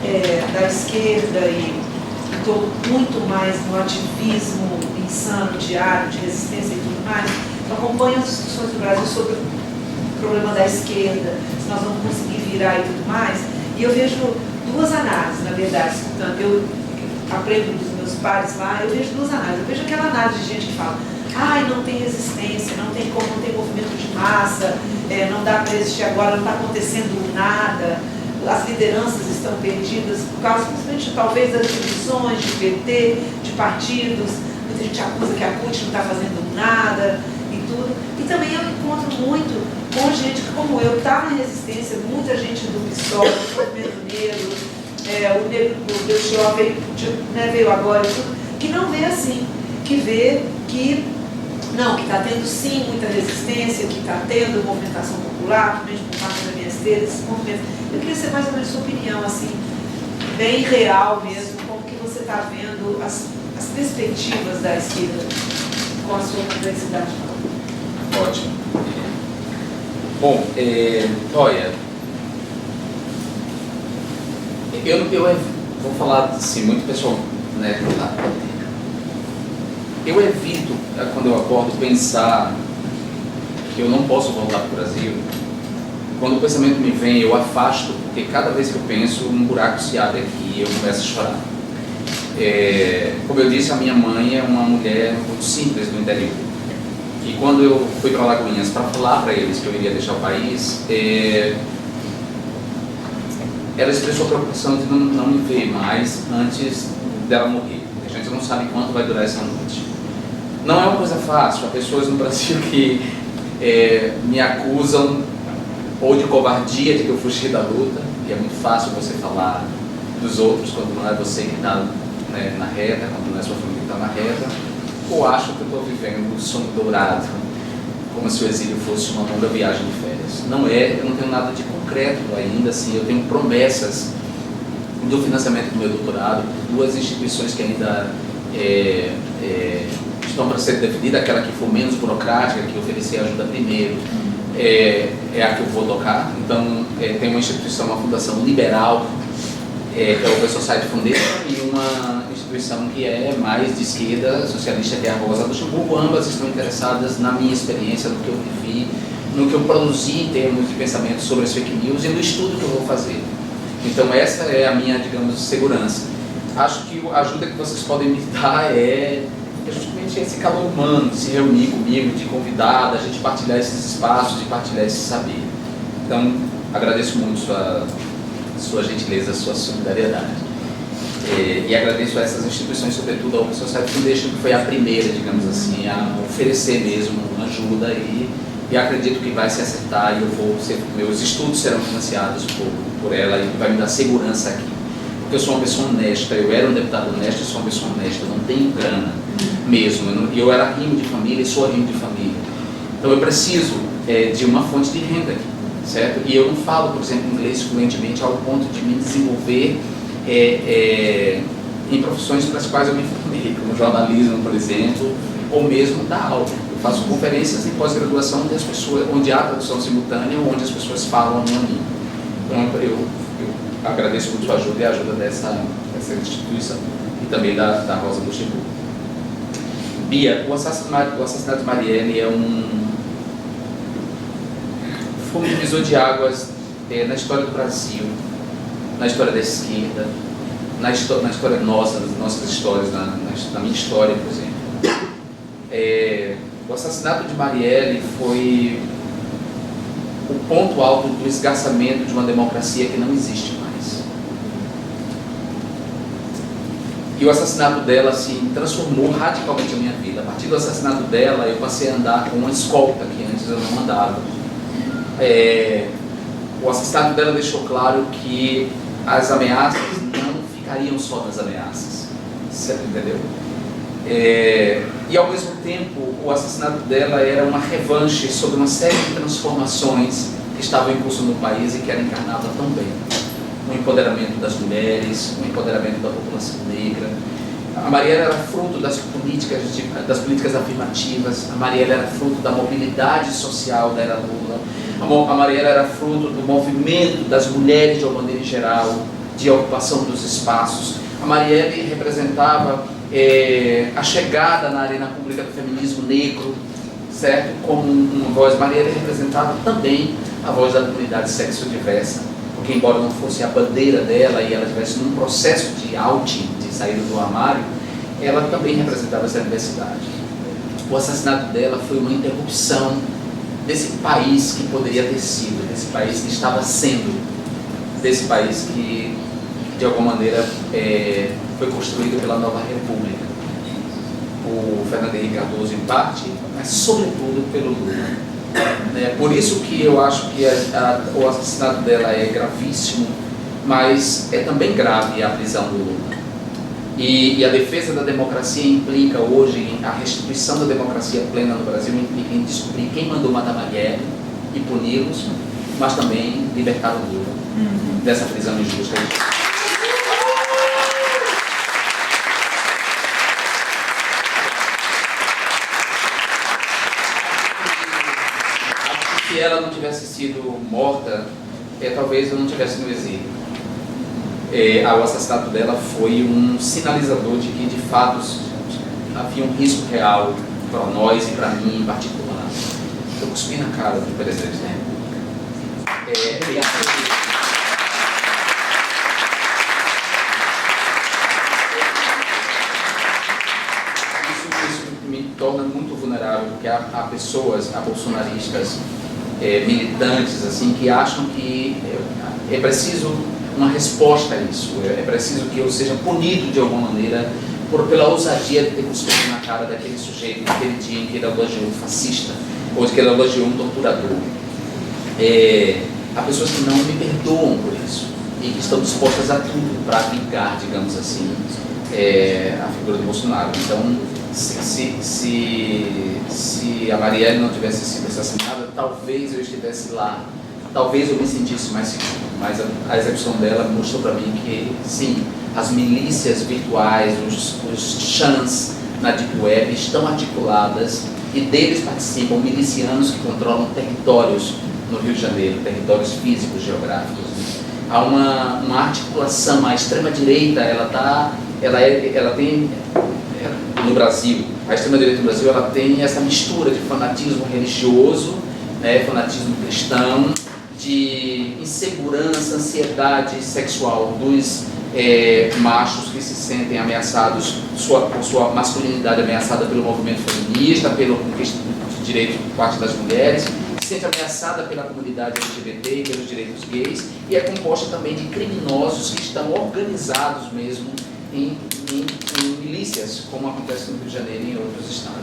da esquerda e estou muito mais no ativismo insano, diário, de resistência e tudo mais, eu acompanho as discussões do Brasil sobre o problema da esquerda, se nós vamos conseguir virar e tudo mais, e eu vejo duas análises, na verdade, escutando, eu aprendo dos meus pares lá, eu vejo duas análises. Eu vejo aquela análise de gente que fala, não tem resistência, não tem como, não tem movimento de massa, não dá para existir agora, não está acontecendo nada, as lideranças estão perdidas por causa, principalmente, talvez, das divisões de PT, de partidos. Muita gente acusa que a CUT não está fazendo nada e tudo. E também eu encontro muito com gente que, como eu, está na resistência, muita gente do PSOL, do movimento negro, o Belchior veio agora, que não vê assim, que vê que não, que está tendo sim muita resistência, que está tendo movimentação popular, principalmente por parte da MST, desses movimentos. Eu queria saber mais ou menos a sua opinião, assim, bem real mesmo, como que você está vendo as perspectivas da esquerda com a sua complexidade. Ótimo. Bom, olha, eu vou falar assim, muito pessoal, né? Eu evito, quando eu acordo, pensar que eu não posso voltar para o Brasil. Quando o pensamento me vem, eu afasto, porque cada vez que eu penso, um buraco se abre aqui e eu começo a chorar. Como eu disse, a minha mãe é uma mulher muito simples do interior. E quando eu fui para Lagoinhas para falar para eles que eu iria deixar o país, ela expressou a preocupação de não me ver mais antes dela morrer. A gente não sabe quanto vai durar essa noite. Não é uma coisa fácil. Há pessoas no Brasil que me acusam ou de covardia, de que eu fugi da luta, e é muito fácil você falar dos outros quando não é você que está, né, na reta, quando não é sua família que está na reta, ou acho que eu estou vivendo um sonho dourado, como se o exílio fosse uma longa viagem de férias. Não é, eu não tenho nada de concreto ainda, assim, eu tenho promessas do financiamento do meu doutorado por duas instituições que ainda estão para ser definidas, aquela que for menos burocrática, que oferecer ajuda primeiro, é a que eu vou tocar. Então, tem uma instituição, uma fundação liberal, que é o Open Society Foundation, e uma instituição que é mais de esquerda, socialista, que é a Rosa Luxemburgo. Ambas estão interessadas na minha experiência, no que eu vivi, no que eu produzi em termos de pensamento sobre as fake news e no estudo que eu vou fazer. Então, essa é a minha, digamos, segurança. Acho que a ajuda que vocês podem me dar é justamente esse calor humano, de se reunir comigo, de convidar, da gente partilhar esses espaços, de partilhar esse saber. Então, agradeço muito sua gentileza, sua solidariedade. E agradeço a essas instituições, sobretudo a Open Society Foundation, que foi a primeira, digamos assim, a oferecer mesmo ajuda, e acredito que vai se acertar, e meus estudos serão financiados por ela, e vai me dar segurança aqui. Porque eu sou uma pessoa honesta, eu era um deputado honesto, eu sou uma pessoa honesta, eu não tenho grana mesmo, eu era rimo de família e sou rimo de família. Então eu preciso de uma fonte de renda aqui, certo? E eu não falo, por exemplo, inglês fluentemente ao ponto de me desenvolver em profissões para as quais eu me formei, como jornalismo, por exemplo, ou mesmo dar aula. Eu faço conferências em pós-graduação onde há tradução simultânea, onde as pessoas falam a minha língua. Então eu agradeço muito a ajuda e a ajuda dessa instituição e também da Rosa Luxemburgo. Bia, o assassinato de Marielle foi um divisor de águas na história do Brasil, na história da esquerda, na história nossa, nas nossas histórias, na minha história, por exemplo. O assassinato de Marielle foi o ponto alto do esgarçamento de uma democracia que não existe mais. E o assassinato dela assim, transformou radicalmente a minha vida. A partir do assassinato dela, eu passei a andar com uma escolta que antes eu não andava. O assassinato dela deixou claro que as ameaças não ficariam só nas ameaças. Você entendeu? E ao mesmo tempo, o assassinato dela era uma revanche sobre uma série de transformações que estavam em curso no país e que ela encarnava tão bem. O empoderamento das mulheres, o empoderamento da população negra. A Marielle era fruto das políticas afirmativas, a Marielle era fruto da mobilidade social da era Lula, a Marielle era fruto do movimento das mulheres de uma maneira geral, de ocupação dos espaços. A Marielle representava a chegada na arena pública do feminismo negro, certo? Como uma voz. Marielle representava também a voz da comunidade sexo-diversa, porque embora não fosse a bandeira dela e ela estivesse num processo de outing, de saída do armário, ela também representava essa diversidade. O assassinato dela foi uma interrupção desse país que poderia ter sido, desse país que estava sendo, desse país que de alguma maneira foi construído pela Nova República. O Fernando Henrique Cardoso em parte, mas sobretudo pelo Lula. Por isso que eu acho que o assassinato dela é gravíssimo, mas é também grave a prisão do Lula. E a defesa da democracia implica hoje, a restituição da democracia plena no Brasil implica em descobrir quem mandou matar Marielle e puni-los, mas também libertar o Lula dessa prisão injusta. Se ela não tivesse sido morta, talvez eu não tivesse no exílio. O assassinato dela foi um sinalizador de que, de fato, havia um risco real para nós e para mim em particular. Eu cuspi na cara do presidente, né? Isso me torna muito vulnerável, porque há pessoas, há bolsonaristas, militantes, assim, que acham que é preciso uma resposta a isso, é preciso que eu seja punido de alguma maneira pela ousadia de ter cuspido na cara daquele sujeito naquele dia em que ele elogiou um fascista ou de que ele elogiou um torturador. Há pessoas que não me perdoam por isso e que estão dispostas a tudo para vingar, digamos assim, a figura do Bolsonaro. Então, se a Marielle não tivesse sido assassinada, talvez eu estivesse lá, talvez eu me sentisse mais seguro, mas a execução dela mostrou para mim que, sim, as milícias virtuais, os chans na Deep Web estão articuladas e deles participam milicianos que controlam territórios no Rio de Janeiro, territórios físicos, geográficos. Há uma articulação, a extrema-direita, ela tem, no Brasil, a extrema-direita no Brasil, ela tem essa mistura de fanatismo religioso, fanatismo cristão, de insegurança, ansiedade sexual dos machos que se sentem ameaçados, por sua masculinidade ameaçada pelo movimento feminista, pelo conquista de direito por parte das mulheres, se sente ameaçada pela comunidade LGBT e pelos direitos gays, e é composta também de criminosos que estão organizados mesmo em milícias, como acontece no Rio de Janeiro e em outros estados,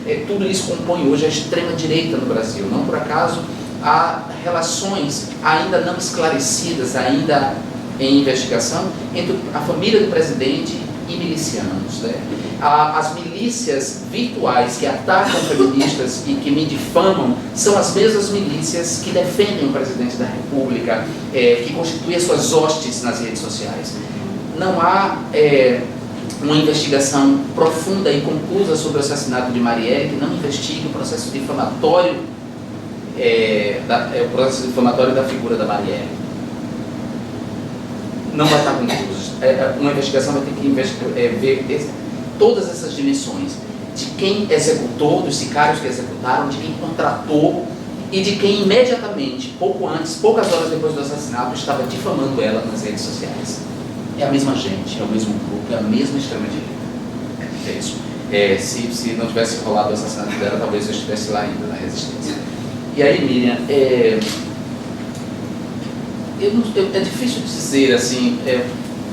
né? Tudo isso compõe hoje a extrema-direita no Brasil. Não por acaso há relações ainda não esclarecidas, ainda em investigação, entre a família do presidente e milicianos, né? As milícias virtuais que atacam feministas e que me difamam são as mesmas milícias que defendem o presidente da República, que constituem as suas hostes nas redes sociais. Não há uma investigação profunda e conclusa sobre o assassinato de Marielle que não investigue o processo difamatório, o processo difamatório da figura da Marielle. Não vai estar concluso. Uma investigação vai ter que ver todas essas dimensões, de quem executou, dos sicários que executaram, de quem contratou e de quem imediatamente, poucas horas depois do assassinato, estava difamando ela nas redes sociais. É a mesma gente, é o mesmo grupo, é a mesma extrema-direita. É isso. Se não tivesse rolado o assassinato dela, talvez eu estivesse lá ainda, na Resistência. E aí, Miriam, é difícil dizer assim,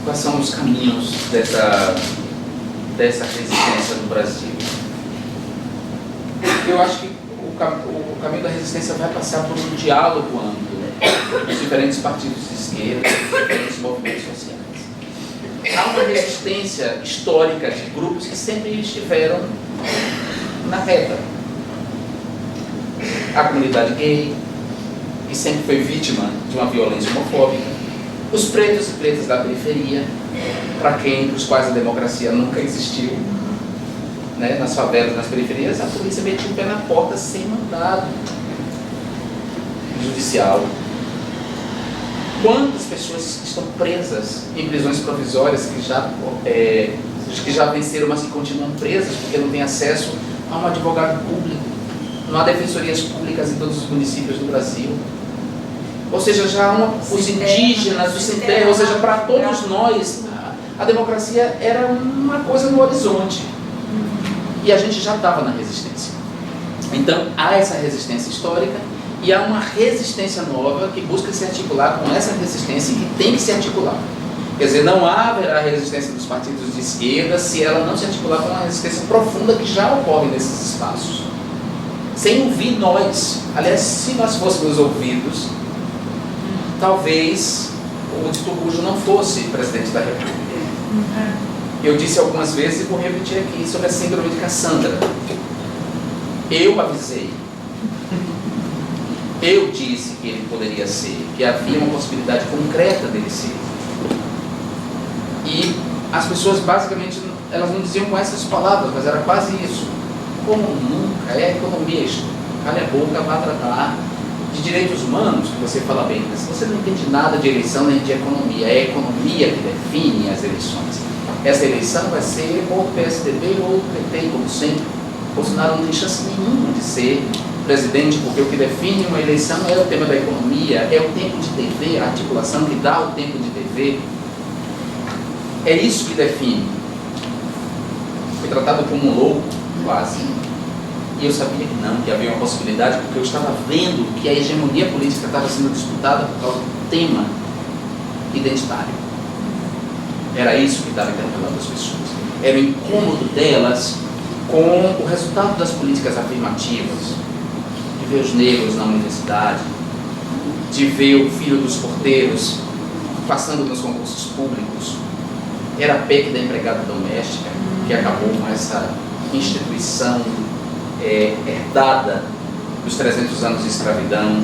quais são os caminhos dessa resistência no Brasil. Eu acho que o caminho da resistência vai passar por um diálogo amplo dos diferentes partidos de esquerda, dos diferentes movimentos sociais. Há uma resistência histórica de grupos que sempre estiveram na reta. A comunidade gay, que sempre foi vítima de uma violência homofóbica, os pretos e pretas da periferia, para os quais a democracia nunca existiu, né? Nas favelas, nas periferias, a polícia metia o pé na porta sem mandado judicial. Quantas pessoas estão presas em prisões provisórias que já venceram, mas que continuam presas porque não têm acesso a um advogado público? Não há defensorias públicas em todos os municípios do Brasil. Ou seja, já há os indígenas, os sem terra, ou seja, para todos nós, a democracia era uma coisa no horizonte. E a gente já estava na resistência. Então, há essa resistência histórica e há uma resistência nova que busca se articular com essa resistência e que tem que se articular. Quer dizer, não haverá resistência dos partidos de esquerda se ela não se articular com uma resistência profunda que já ocorre nesses espaços. Sem ouvir nós. Aliás, se nós fôssemos ouvidos, talvez o Tito Cujo não fosse presidente da República. Eu disse algumas vezes e vou repetir aqui sobre a síndrome de Cassandra. Eu avisei. Eu disse que ele poderia ser, que havia uma possibilidade concreta dele ser. E as pessoas basicamente, elas não diziam com essas palavras, mas era quase isso. Como nunca é a economia, calha a boca, vá tratar de direitos humanos, que você fala bem, mas você não entende nada de eleição nem de economia, é a economia que define as eleições. Essa eleição vai ser ou PSDB ou PT, como sempre. Bolsonaro não tem chance nenhuma de ser presidente, porque o que define uma eleição é o tema da economia, é o tempo de TV, a articulação que dá o tempo de TV. É isso que define. Foi tratado como um louco, quase. E eu sabia que não, que havia uma possibilidade, porque eu estava vendo que a hegemonia política estava sendo disputada por causa do tema identitário. Era isso que estava interpelando as pessoas. Era o incômodo delas com o resultado das políticas afirmativas, de ver os negros na universidade, de ver o filho dos porteiros passando nos concursos públicos. Era a PEC da empregada doméstica, que acabou com essa instituição herdada dos 300 anos de escravidão.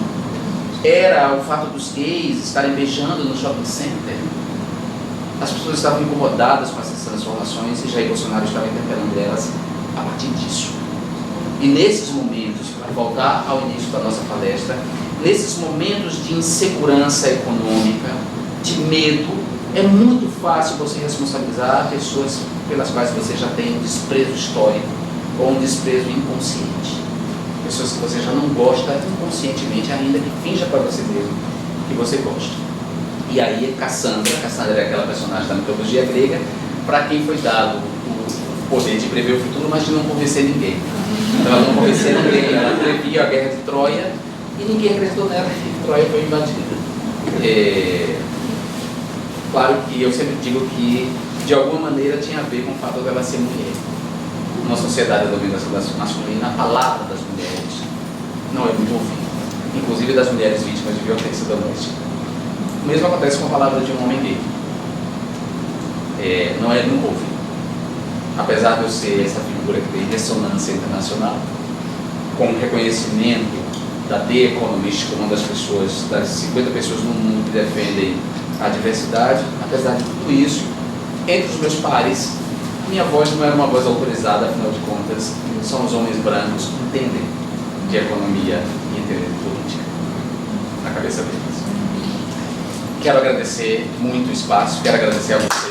Era o fato dos gays estarem beijando no shopping center. As pessoas estavam incomodadas com essas transformações e Jair Bolsonaro estava interpelando elas a partir disso. E nesses momentos, para voltar ao início da nossa palestra, nesses momentos de insegurança econômica, de medo, é muito fácil você responsabilizar pessoas pelas quais você já tem um desprezo histórico ou um desprezo inconsciente. Pessoas que você já não gosta inconscientemente, ainda que finja para você mesmo que você gosta. E aí Cassandra é aquela personagem da mitologia grega para quem foi dado o poder de prever o futuro, mas de não convencer ninguém. Então ela não convenceu ninguém, ela previa a guerra de Troia e ninguém acreditou nela e Troia foi invadida. Claro que eu sempre digo que de alguma maneira tinha a ver com o fato dela ser mulher. Numa sociedade da dominação masculina, a palavra das mulheres não é muito ouvida, inclusive das mulheres vítimas de violência doméstica. O mesmo acontece com a palavra de um homem gay. Não é muito ouvido. Apesar de eu ser essa figura que tem ressonância internacional, com o reconhecimento da The Economist como uma das 50 pessoas no mundo que defendem a diversidade, apesar de tudo isso, entre os meus pares, minha voz não era uma voz autorizada, afinal de contas, são os homens brancos que entendem de economia e entendem de política, na cabeça deles. Quero agradecer muito o espaço, quero agradecer a vocês.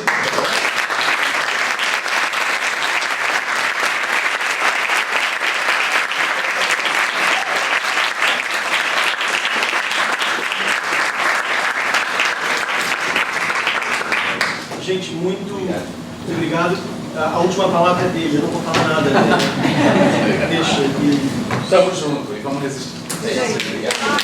Gente, muito obrigado. A última palavra é dele, eu não vou falar nada dele. Deixa ele. Estamos juntos e vamos resistir. Obrigado.